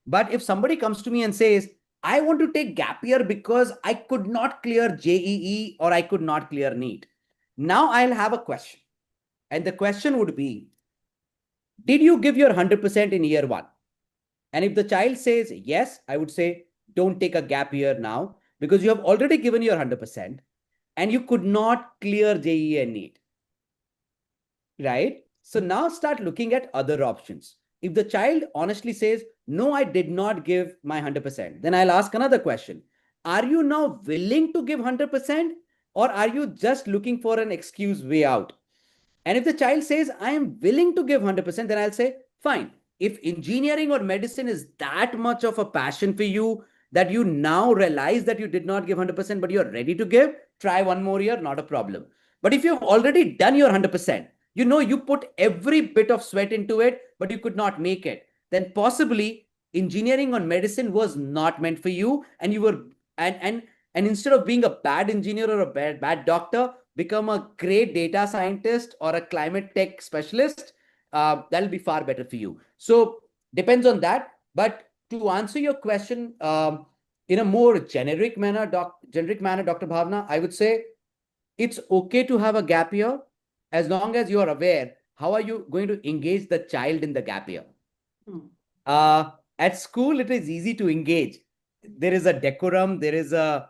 [SPEAKER 2] But if somebody comes to me and says, I want to take gap year because I could not clear JEE or I could not clear NEET. Now I'll have a question. And the question would be, did you give your 100% in year one? And if the child says yes, I would say, don't take a gap year now, because you have already given your 100% and you could not clear JEE and NEET. Right? So now start looking at other options. If the child honestly says, no, I did not give my 100%, then I'll ask another question. Are you now willing to give 100%, or are you just looking for an excuse way out? And if the child says, I am willing to give 100%, then I'll say, fine. If engineering or medicine is that much of a passion for you that you now realize that you did not give 100%, but you're ready to give, try one more year, not a problem. But if you've already done your 100%, you put every bit of sweat into it, but you could not make it, then possibly engineering or medicine was not meant for you, and you were and instead of being a bad engineer or a bad doctor, become a great data scientist or a climate tech specialist. That'll be far better for you. So depends on that. But to answer your question, in a more generic manner, Dr. Bhavna, I would say it's okay to have a gap year as long as you are aware how are you going to engage the child in the gap year. At school, it is easy to engage. There is a decorum, there is a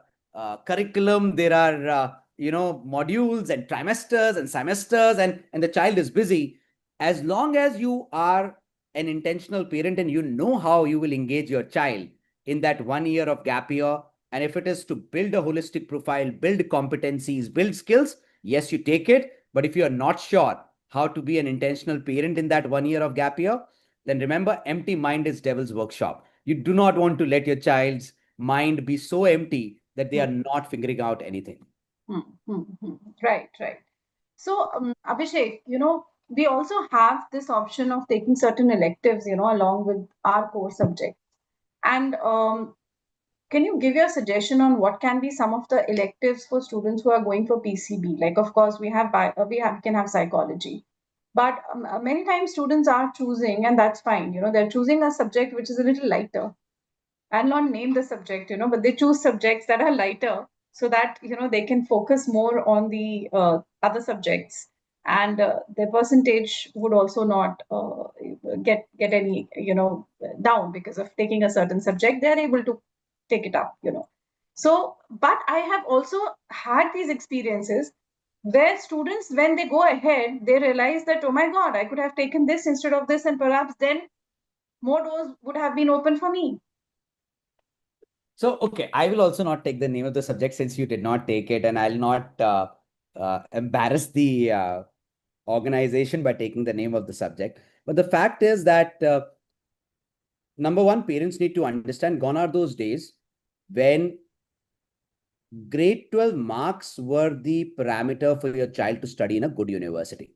[SPEAKER 2] curriculum, there are modules and trimesters and semesters, and the child is busy. As long as you are an intentional parent and you know how you will engage your child in that 1 year of gap year, and if it is to build a holistic profile, build competencies, build skills, yes, you take it. But if you are not sure how to be an intentional parent in that 1 year of gap year, then remember, empty mind is devil's workshop. You do not want to let your child's mind be so empty that they are not figuring out anything.
[SPEAKER 1] Right, right. So, Abhishek, we also have this option of taking certain electives, along with our core subjects. And can you give your suggestion on what can be some of the electives for students who are going for PCB? Like, of course, we can have psychology, but many times students are choosing, and that's fine. They're choosing a subject which is a little lighter. I'll not name the subject, but they choose subjects that are lighter so that they can focus more on the other subjects, and their percentage would also not get any down because of taking a certain subject. They're able to take it up. So, but I have also had these experiences where students, when they go ahead, they realize that, oh my God, I could have taken this instead of this, and perhaps then more doors would have been open for me.
[SPEAKER 2] So, okay, I will also not take the name of the subject since you did not take it, and I'll not embarrass the organization by taking the name of the subject. But the fact is that number one, parents need to understand gone are those days when grade 12 marks were the parameter for your child to study in a good university.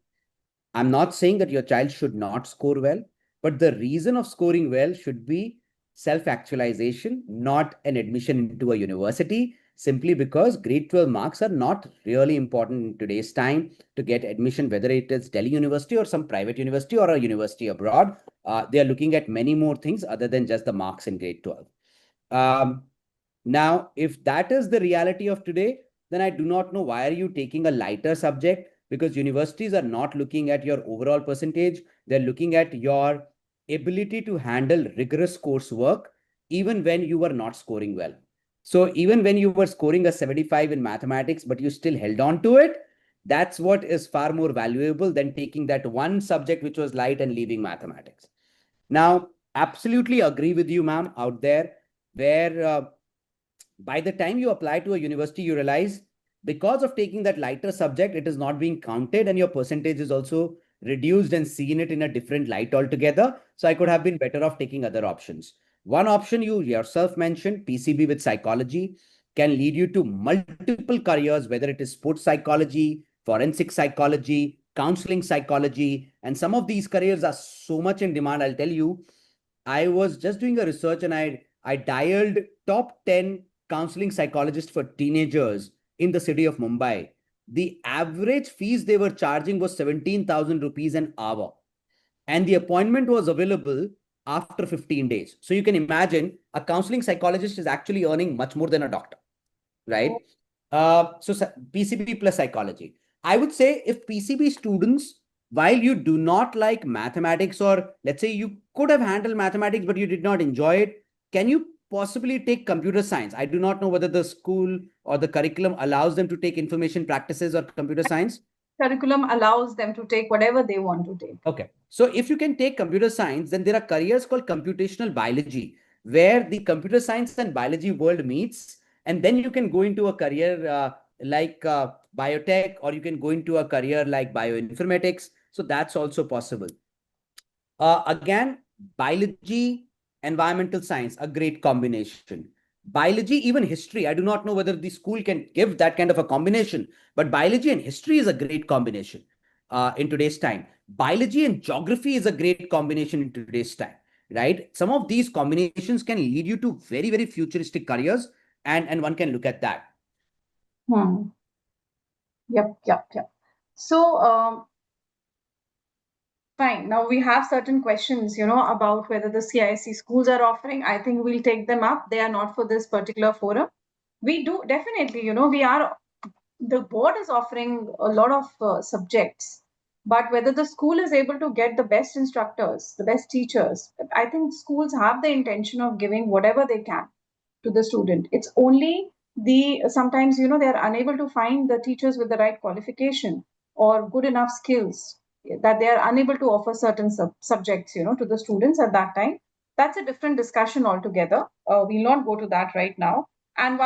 [SPEAKER 2] I'm not saying that your child should not score well, but the reason of scoring well should be self-actualization, not an admission into a university, simply because grade 12 marks are not really important in today's time to get admission, whether it is Delhi University or some private university or a university abroad. They are looking at many more things other than just the marks in grade 12. Now, if that is the reality of today, then I do not know why are you taking a lighter subject, because universities are not looking at your overall percentage. They're looking at your ability to handle rigorous coursework, even when you were not scoring well. So even when you were scoring a 75 in mathematics, but you still held on to it, that's what is far more valuable than taking that one subject which was light and leaving mathematics. Now, absolutely agree with you, ma'am, out there, where by the time you apply to a university, you realize because of taking that lighter subject, it is not being counted and your percentage is also reduced and seen it in a different light altogether. So I could have been better off taking other options. One option you yourself mentioned, PCB with psychology, can lead you to multiple careers, whether it is sports psychology, forensic psychology, counseling psychology, and some of these careers are so much in demand. I'll tell you, I was just doing a research and I dialed top 10 counseling psychologists for teenagers in the city of Mumbai. The average fees they were charging was 17,000 rupees an hour. And the appointment was available after 15 days. So you can imagine a counseling psychologist is actually earning much more than a doctor, right? So PCB plus psychology. I would say if PCB students, while you do not like mathematics, or let's say you could have handled mathematics, but you did not enjoy it, can you possibly take computer science? I do not know whether the school or the curriculum allows them to take information practices or computer science.
[SPEAKER 1] Curriculum allows them to take whatever they want to take.
[SPEAKER 2] Okay. So if you can take computer science, then there are careers called computational biology, where the computer science and biology world meets. And then you can go into a career like biotech, or you can go into a career like bioinformatics. So that's also possible. Again, biology, environmental science, a great combination. Biology, even history. I do not know whether the school can give that kind of a combination, but biology and history is a great combination. in today's time. Biology and geography is a great combination in today's time, right? Some of these combinations can lead you to very, very futuristic careers, and one can look at that.
[SPEAKER 1] Hmm. Yep. So, fine. Now we have certain questions, about whether the CISC schools are offering. I think we'll take them up. They are not for this particular forum. We do definitely, the board is offering a lot of subjects, but whether the school is able to get the best instructors, the best teachers, I think schools have the intention of giving whatever they can to the student. It's only sometimes, they're unable to find the teachers with the right qualification or good enough skills, that they are unable to offer certain subjects, to the students at that time. That's a different discussion altogether. We'll not go to that right now. And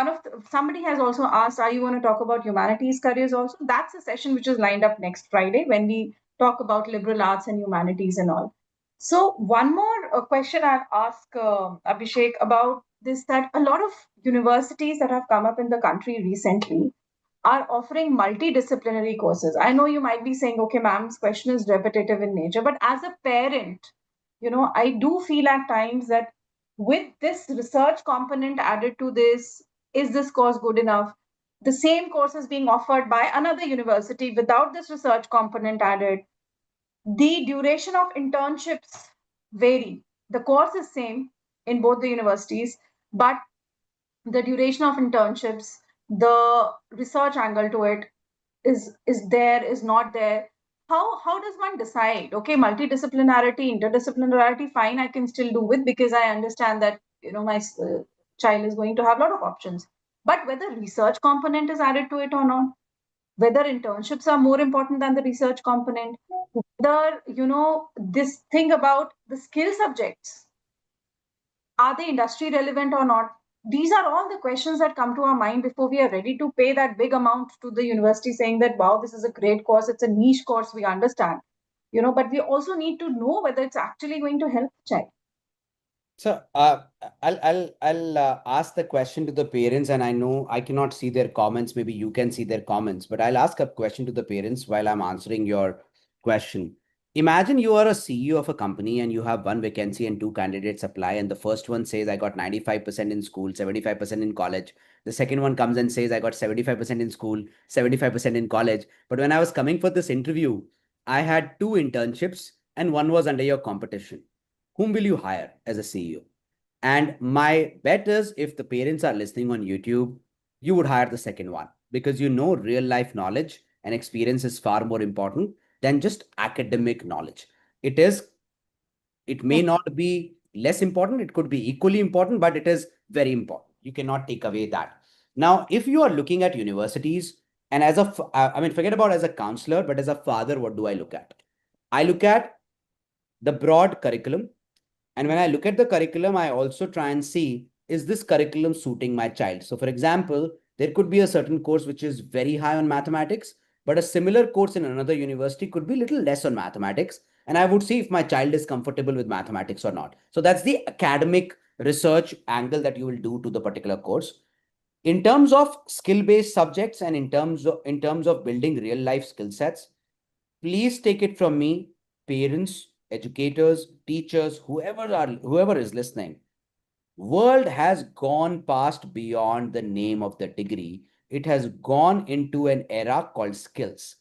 [SPEAKER 1] somebody has also asked, are you going to talk about humanities careers also? That's a session which is lined up next Friday, when we talk about liberal arts and humanities and all. So one more question I'll ask Abhishek about this, that a lot of universities that have come up in the country recently are offering multidisciplinary courses. I know you might be saying, okay, ma'am, this question is repetitive in nature, but as a parent, I do feel at times that with this research component added to this, is this course good enough? The same course is being offered by another university without this research component added. The duration of internships vary. The course is same in both the universities, but the duration of internships, the research angle to it is there, is not there. How does one decide? Okay, multidisciplinarity, interdisciplinarity, fine, I can still do it because I understand that my child is going to have a lot of options. But whether research component is added to it or not, whether internships are more important than the research component, whether this thing about the skill subjects, are they industry relevant or not? These are all the questions that come to our mind before we are ready to pay that big amount to the university, saying that, wow, this is a great course, it's a niche course, we understand, but we also need to know whether it's actually going to help the child.
[SPEAKER 2] So I'll ask the question to the parents, and I know I cannot see their comments. Maybe you can see their comments, but I'll ask a question to the parents while I'm answering your question. Imagine you are a CEO of a company and you have one vacancy and two candidates apply, and the first one says I got 95% in school, 75% in college. The second one comes and says I got 75% in school, 75% in college. But when I was coming for this interview, I had two internships and one was under your competition. Whom will you hire as a CEO? And my bet is, if the parents are listening on YouTube, you would hire the second one, because real life knowledge and experience is far more important than just academic knowledge. It is, it may
[SPEAKER 1] Yep.
[SPEAKER 2] not be less important, it could be equally important, but it is very important. You cannot take away that. Now, if you are looking at universities, and I mean, forget about as a counselor, but as a father, what do I look at? I look at the broad curriculum, and when I look at the curriculum, I also try and see, is this curriculum suiting my child? So for example, there could be a certain course which is very high on mathematics, but a similar course in another university could be a little less on mathematics. And I would see if my child is comfortable with mathematics or not. So that's the academic research angle that you will do to the particular course. In terms of skill-based subjects and in terms of building real life skill sets, please take it from me, parents, educators, teachers, whoever is listening. World has gone past beyond the name of the degree. It has gone into an era called skills.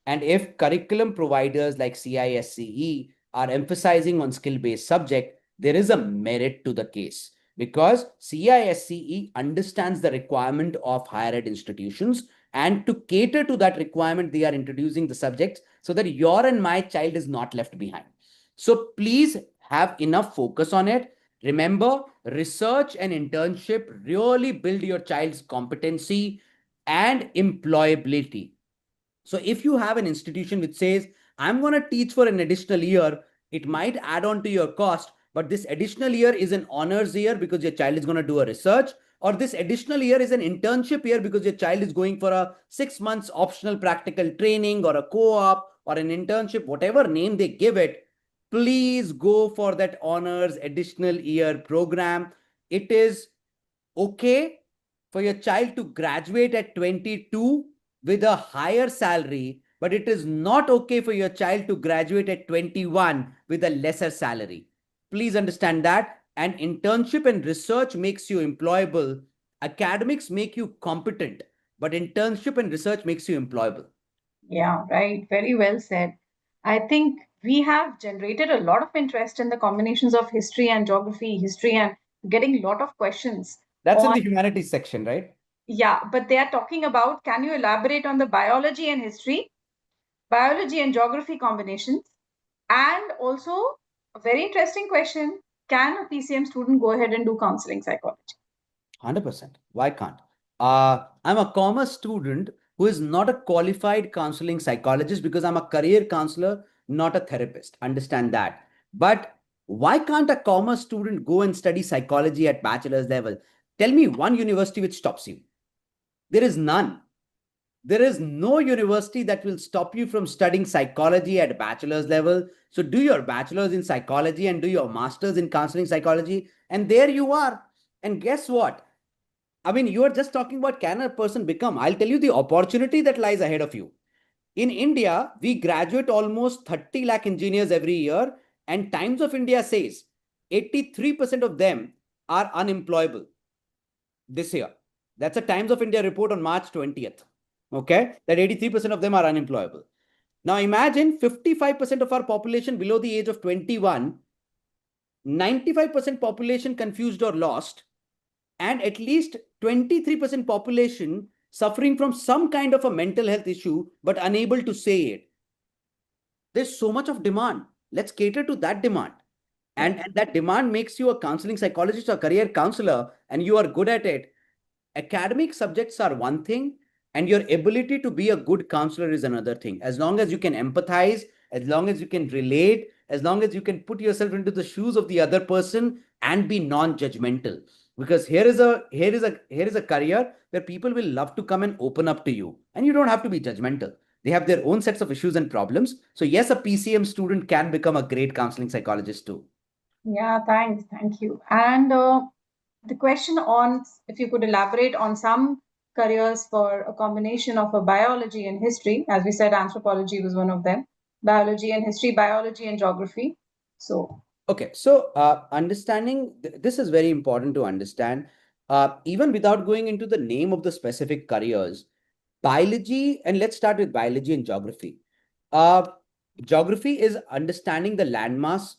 [SPEAKER 2] And if curriculum providers like CISCE are emphasizing on skill-based subject, there is a merit to the case, because CISCE understands the requirement of higher ed institutions, and to cater to that requirement, they are introducing the subjects so that your and my child is not left behind. So please have enough focus on it. Remember, research and internship really build your child's competency and employability. So if you have an institution which says, I'm going to teach for an additional year, it might add on to your cost, but this additional year is an honors year because your child is going to do a research, or this additional year is an internship year because your child is going for a 6 months optional practical training or a co-op or an internship, whatever name they give it, please go for that honors additional year program. It is okay for your child to graduate at 22 with a higher salary but it is not okay for your child to graduate at 21 with a lesser salary. Please understand that. And internship and research makes you employable. Academics make you competent, but internship and research makes you employable.
[SPEAKER 1] Yeah, right. Very well said. I think we have generated a lot of interest in the combinations of history and getting a lot of questions
[SPEAKER 2] That's in
[SPEAKER 1] on,
[SPEAKER 2] the humanities section, right?
[SPEAKER 1] yeah, but they are talking about, can you elaborate on the biology and geography combinations? And also, a very interesting question, can a PCM student go ahead and do counseling psychology?
[SPEAKER 2] 100%. Why can't? I'm a commerce student who is not a qualified counseling psychologist because I'm a career counselor, not a therapist. Understand that. But why can't a commerce student go and study psychology at bachelor's level? Tell me one university which stops you. There is none. There is no university that will stop you from studying psychology at bachelor's level. So do your bachelor's in psychology and do your master's in counseling psychology, and there you are. And guess what? I mean, you are just talking about can a person become. I'll tell you the opportunity that lies ahead of you. In India, we graduate almost 30 lakh engineers every year, and Times of India says 83% of them are unemployable this year. That's a Times of India report on March 20th. Okay, that 83% of them are unemployable. Now imagine 55% of our population below the age of 21, 95% population confused or lost, and at least 23% population suffering from some kind of a mental health issue but unable to say it. There's so much of demand. Let's cater to that demand. And that demand makes you a counseling psychologist or career counselor, and you are good at it. Academic subjects are one thing, and your ability to be a good counselor is another thing. As long as you can empathize, as long as you can relate, as long as you can put yourself into the shoes of the other person and be non-judgmental. Because here is a career where people will love to come and open up to you, and you don't have to be judgmental. They have their own sets of issues and problems. So yes, a PCM student can become a great counseling psychologist too.
[SPEAKER 1] Yeah, thanks. Thank you. And the question on if you could elaborate on some careers for a combination of a biology and history, as we said, anthropology was one of them, biology and history, biology and geography. So,
[SPEAKER 2] Okay, so understanding this is very important to understand. Even without going into the name of the specific careers, biology, and let's start with biology and geography. Uh, Geography is understanding the landmass,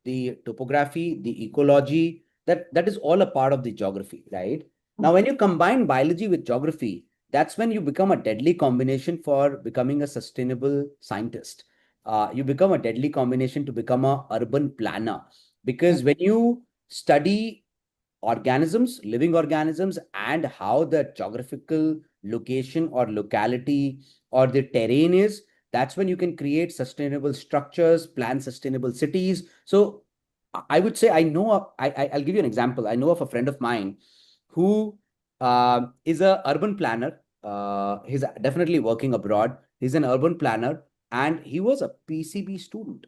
[SPEAKER 2] the topography, the ecology. That is all a part of the geography, right? Now, when you combine biology with geography, that's when you become a deadly combination for becoming a sustainable scientist. You become a deadly combination to become a urban planner, because when you study organisms, living organisms, and how the geographical location or locality or the terrain is, that's when you can create sustainable structures, plan sustainable cities. So I would say I'll give you an example. I know of a friend of mine who is a urban planner. He's definitely working abroad. He's an urban planner, and he was a PCB student,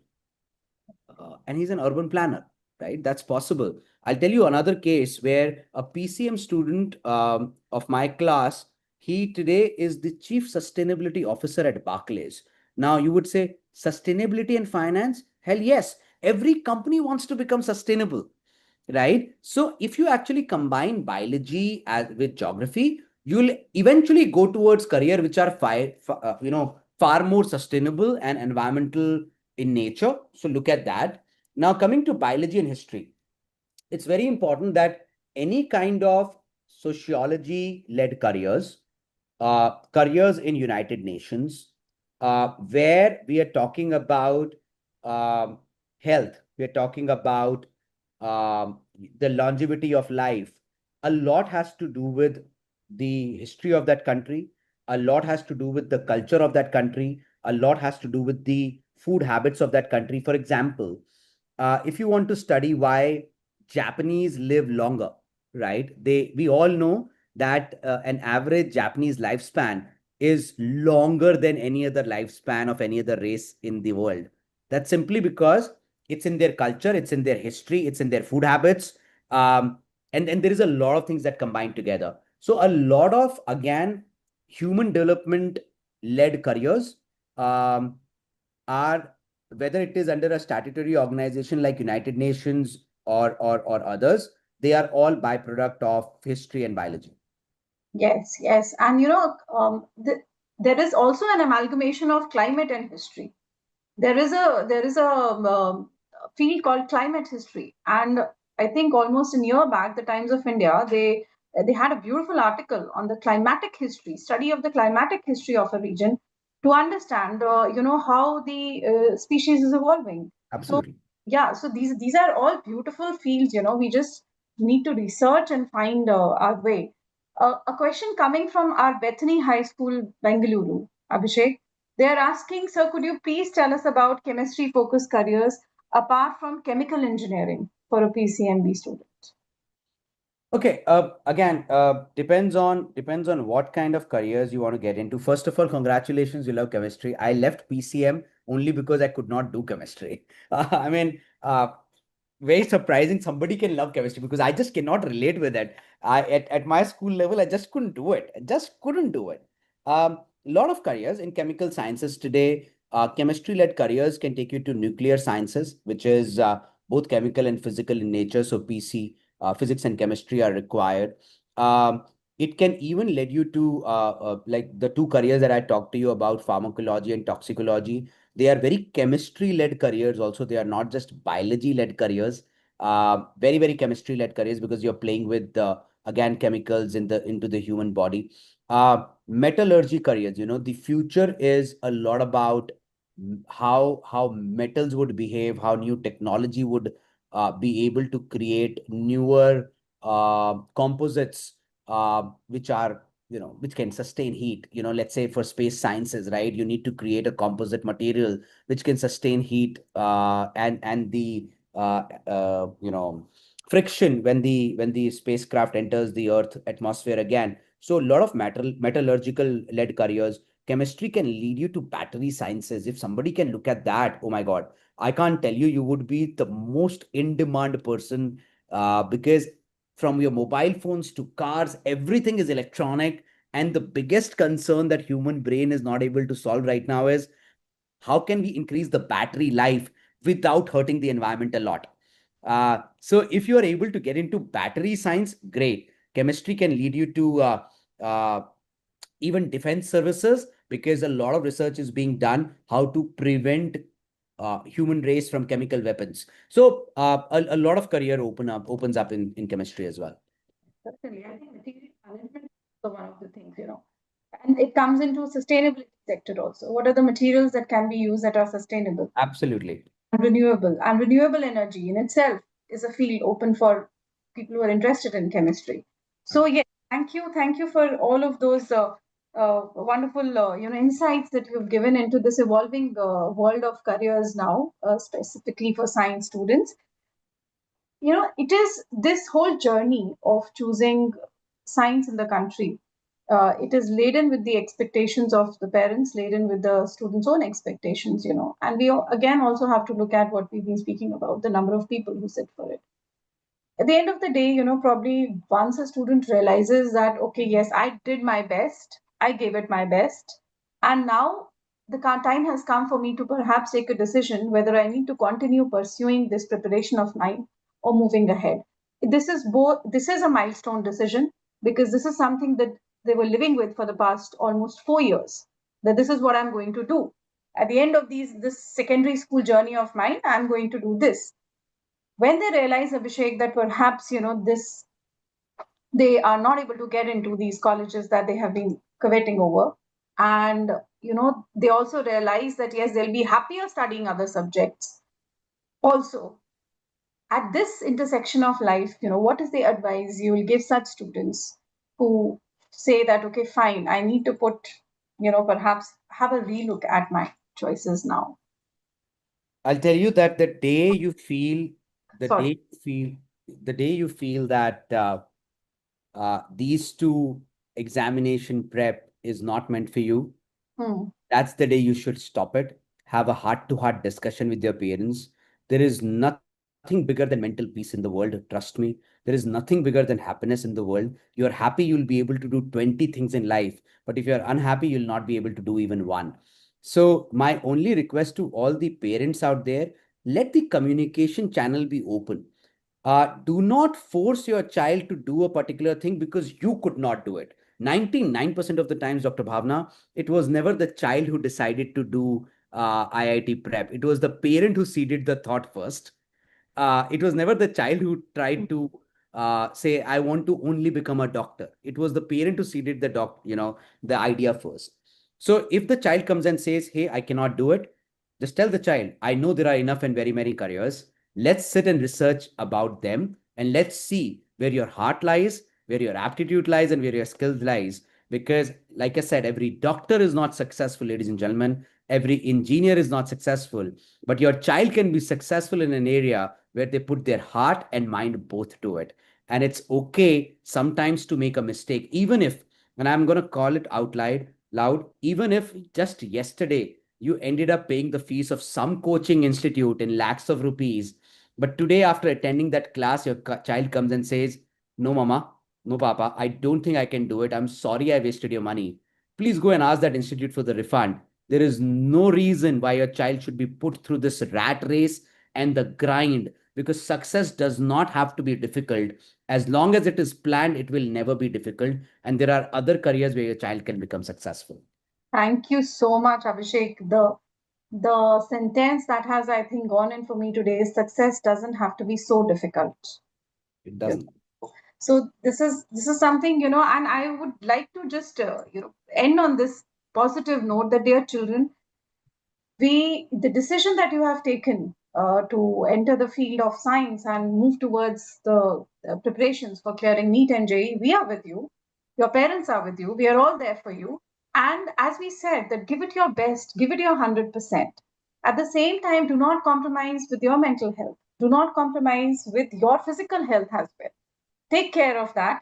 [SPEAKER 2] and he's an urban planner, right? That's possible. I'll tell you another case where a PCM student of my class, he today is the chief sustainability officer at Barclays. Now, you would say sustainability and finance? Hell yes. Every company wants to become sustainable, right? So if you actually combine biology with geography, you'll eventually go towards career which are far more sustainable and environmental in nature. So look at that. Now coming to biology and history, it's very important that any kind of sociology led careers in United Nations, where we are talking about um, health, we are talking about um, the longevity of life. A lot has to do with the history of that country. A lot has to do with the culture of that country. A lot has to do with the food habits of that country. For example, if you want to study why Japanese live longer, right? We all know that an average Japanese lifespan is longer than any other lifespan of any other race in the world. That's simply because it's in their culture, it's in their history, it's in their food habits. And there is a lot of things that combine together. So a lot of, again, human development led careers, um, are, whether it is under a statutory organization like United Nations or others, they are all byproduct of history and biology.
[SPEAKER 1] Yes, yes. And there is also an amalgamation of climate and history. There is a field called climate history, and I think almost a year back, the Times of India, they had a beautiful article on the climatic history, study of the climatic history of a region, to understand how the species is evolving. So
[SPEAKER 2] Absolutely.
[SPEAKER 1] yeah, so these are all beautiful fields. We just need to research and find our way. A question coming from our Bethany High School, Bengaluru, Abhishek. They are asking, sir, could you please tell us about chemistry focused careers apart from chemical engineering for a PCMB student?
[SPEAKER 2] Okay, again, depends on what kind of careers you want to get into. First of all, congratulations, you love chemistry. I left PCM only because I could not do chemistry. I mean, very surprising somebody can love chemistry because I just cannot relate with it. At my school level, I just couldn't do it. I just couldn't do it. Lot of careers in chemical sciences today, chemistry-led careers can take you to nuclear sciences, which is both chemical and physical in nature. So PC, physics and chemistry are required. Um, it can even lead you to like the two careers that I talked to you about, pharmacology and toxicology. They are very chemistry-led careers also. They are not just biology-led careers. Very, very chemistry-led careers because you're playing with again chemicals into the human body. Metallurgy careers, the future is a lot about how metals would behave, how new technology would be able to create newer composites which are which can sustain heat. Let's say for space sciences, right? You need to create a composite material which can sustain heat and the friction when the spacecraft enters the Earth atmosphere again. So a lot of metallurgical led careers. Chemistry can lead you to battery sciences. If somebody can look at that, oh my God, I can't tell you, you would be the most in demand person because from your mobile phones to cars, everything is electronic. And the biggest concern that human brain is not able to solve right now is how can we increase the battery life without hurting the environment a lot. So if you are able to get into battery science, great. Chemistry can lead you to uh, even defense services because a lot of research is being done how to prevent human race from chemical weapons. So a lot of career opens up in chemistry as well.
[SPEAKER 1] Certainly, I think material management is also one of the things. And it comes into sustainability sector also. What are the materials that can be used that are sustainable?
[SPEAKER 2] Absolutely.
[SPEAKER 1] And renewable energy in itself is a field open for people who are interested in chemistry. So yes, thank you for all of those wonderful insights that you've given into this evolving world of careers now, specifically for science students. It is this whole journey of choosing science in the country. It is laden with the expectations of the parents, laden with the students' own expectations. And we again also have to look at what we've been speaking about, the number of people who sit for it. At the end of the day, probably once a student realizes that, okay, yes, I did my best, I gave it my best, and now the time has come for me to perhaps take a decision whether I need to continue pursuing this preparation of mine or moving ahead. This is a milestone decision because this is something that they were living with for the past almost 4 years, that this is what I'm going to do. At the end of this secondary school journey of mine, I'm going to do this. When they realize, Abhishek, that perhaps this they are not able to get into these colleges that they have been coveting over, and they also realize that yes, they'll be happier studying other subjects also. At this intersection of life, what is the advice you will give such students who say that, okay, fine, I need to perhaps have a relook at my choices now?
[SPEAKER 2] I'll tell you that the
[SPEAKER 1] Sorry.
[SPEAKER 2] day you feel, the day you feel that these two examination prep is not meant for you,
[SPEAKER 1] Hmm.
[SPEAKER 2] that's the day you should stop it. Have a heart-to-heart discussion with your parents. There is nothing bigger than mental peace in the world. Trust me. There is nothing bigger than happiness in the world. You're happy, you'll be able to do 20 things in life. But if you're unhappy, you'll not be able to do even one. So my only request to all the parents out there, let the communication channel be open. Do not force your child to do a particular thing because you could not do it. 99% of the times, Dr. Bhavna, it was never the child who decided to do IIT prep. It was the parent who seeded the thought first. It was never the child who tried to say, I want to only become a doctor. It was the parent who seeded the idea first. So if the child comes and says, hey, I cannot do it, just tell the child, I know there are enough and very many careers. Let's sit and research about them and let's see where your heart lies, where your aptitude lies, and where your skills lies. Because, like I said, every doctor is not successful, ladies and gentlemen. Every engineer is not successful, but your child can be successful in an area where they put their heart and mind both to it. And it's okay sometimes to make a mistake, even if, and I'm going to call it out loud, even if just yesterday you ended up paying the fees of some coaching institute in lakhs of rupees. But today, after attending that class, your child comes and says, no, mama, no, papa, I don't think I can do it. I'm sorry I wasted your money. Please go and ask that institute for the refund. There is no reason why your child should be put through this rat race and the grind, because success does not have to be difficult. As long as it is planned, it will never be difficult. And there are other careers where your child can become successful.
[SPEAKER 1] Thank you so much, Abhishek. The sentence that has, I think, gone in for me today is success doesn't have to be so difficult.
[SPEAKER 2] It doesn't.
[SPEAKER 1] So this is something, and I would like to just end on this positive note that, dear children, the decision that you have taken to enter the field of science and move towards the preparations for clearing NEET and JEE, we are with you. Your parents are with you. We are all there for you. And as we said, that give it your best, give it your 100%. At the same time, do not compromise with your mental health. Do not compromise with your physical health as well. Take care of that.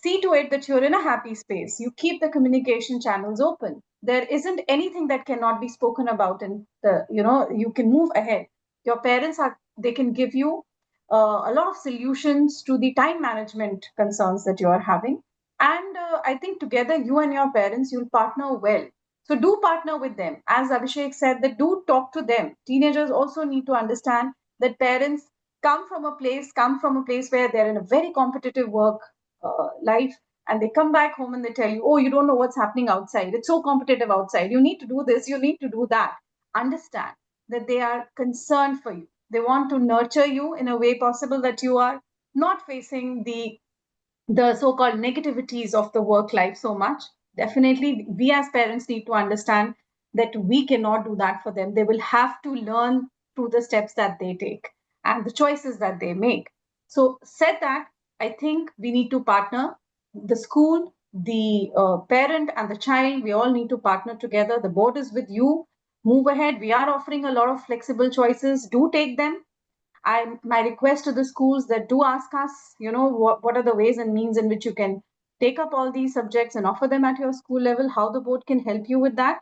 [SPEAKER 1] See to it that you're in a happy space. You keep the communication channels open. There isn't anything that cannot be spoken about, and you can move ahead. Your parents they can give you a lot of solutions to the time management concerns that you are having. And I think together, you and your parents, you'll partner well. So do partner with them. As Abhishek said, that do talk to them. Teenagers also need to understand that parents come from a place where they're in a very competitive work life, and they come back home and they tell you, oh, you don't know what's happening outside, it's so competitive outside, you need to do this, you need to do that. Understand that they are concerned for you. They want to nurture you in a way possible that you are not facing the so-called negativities of the work life so much. Definitely, we as parents need to understand that we cannot do that for them. They will have to learn through the steps that they take and the choices that they make. So, said that, I think we need to partner. The school, the parent, and the child, we all need to partner together. The board is with you. Move ahead. We are offering a lot of flexible choices. Do take them. My request to the schools that do ask us, what are the ways and means in which you can take up all these subjects and offer them at your school level, how the board can help you with that.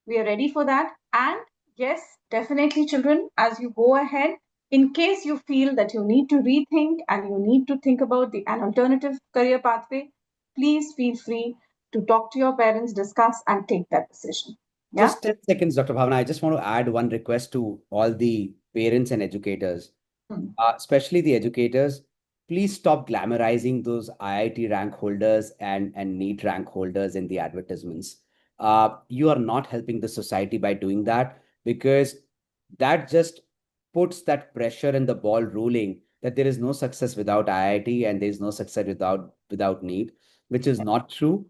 [SPEAKER 1] We are ready for that. And yes, definitely, children, as you go ahead, in case you feel that you need to rethink and you need to think about an alternative career pathway, please feel free to talk to your parents, discuss, and take that decision. Yeah.
[SPEAKER 2] Just 10 seconds, Dr. Bhavana. I just want to add one request to all the parents and educators,
[SPEAKER 1] Hmm.
[SPEAKER 2] especially the educators. Please stop glamorizing those IIT rank holders and NEET rank holders in the advertisements. You are not helping the society by doing that, because that just puts that pressure and the ball rolling that there is no success without IIT and there is no success without NEET, which is not true.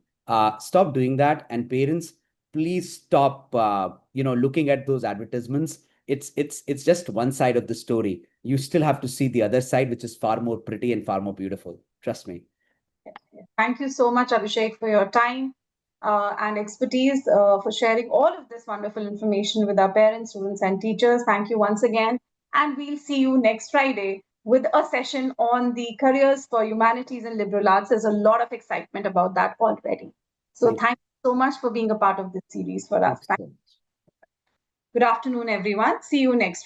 [SPEAKER 2] Stop doing that, and parents, please stop looking at those advertisements. It's just one side of the story. You still have to see the other side, which is far more pretty and far more beautiful. Trust me.
[SPEAKER 1] Thank you so much, Abhishek, for your time and expertise, for sharing all of this wonderful information with our parents, students, and teachers. Thank you once again. And we'll see you next Friday with a session on the careers for humanities and liberal arts. There's a lot of excitement about that already. So
[SPEAKER 2] Thank you.
[SPEAKER 1] thank you so much for being a part of this series for us.
[SPEAKER 2] Thanks so much.
[SPEAKER 1] Good afternoon, everyone. See you next Friday.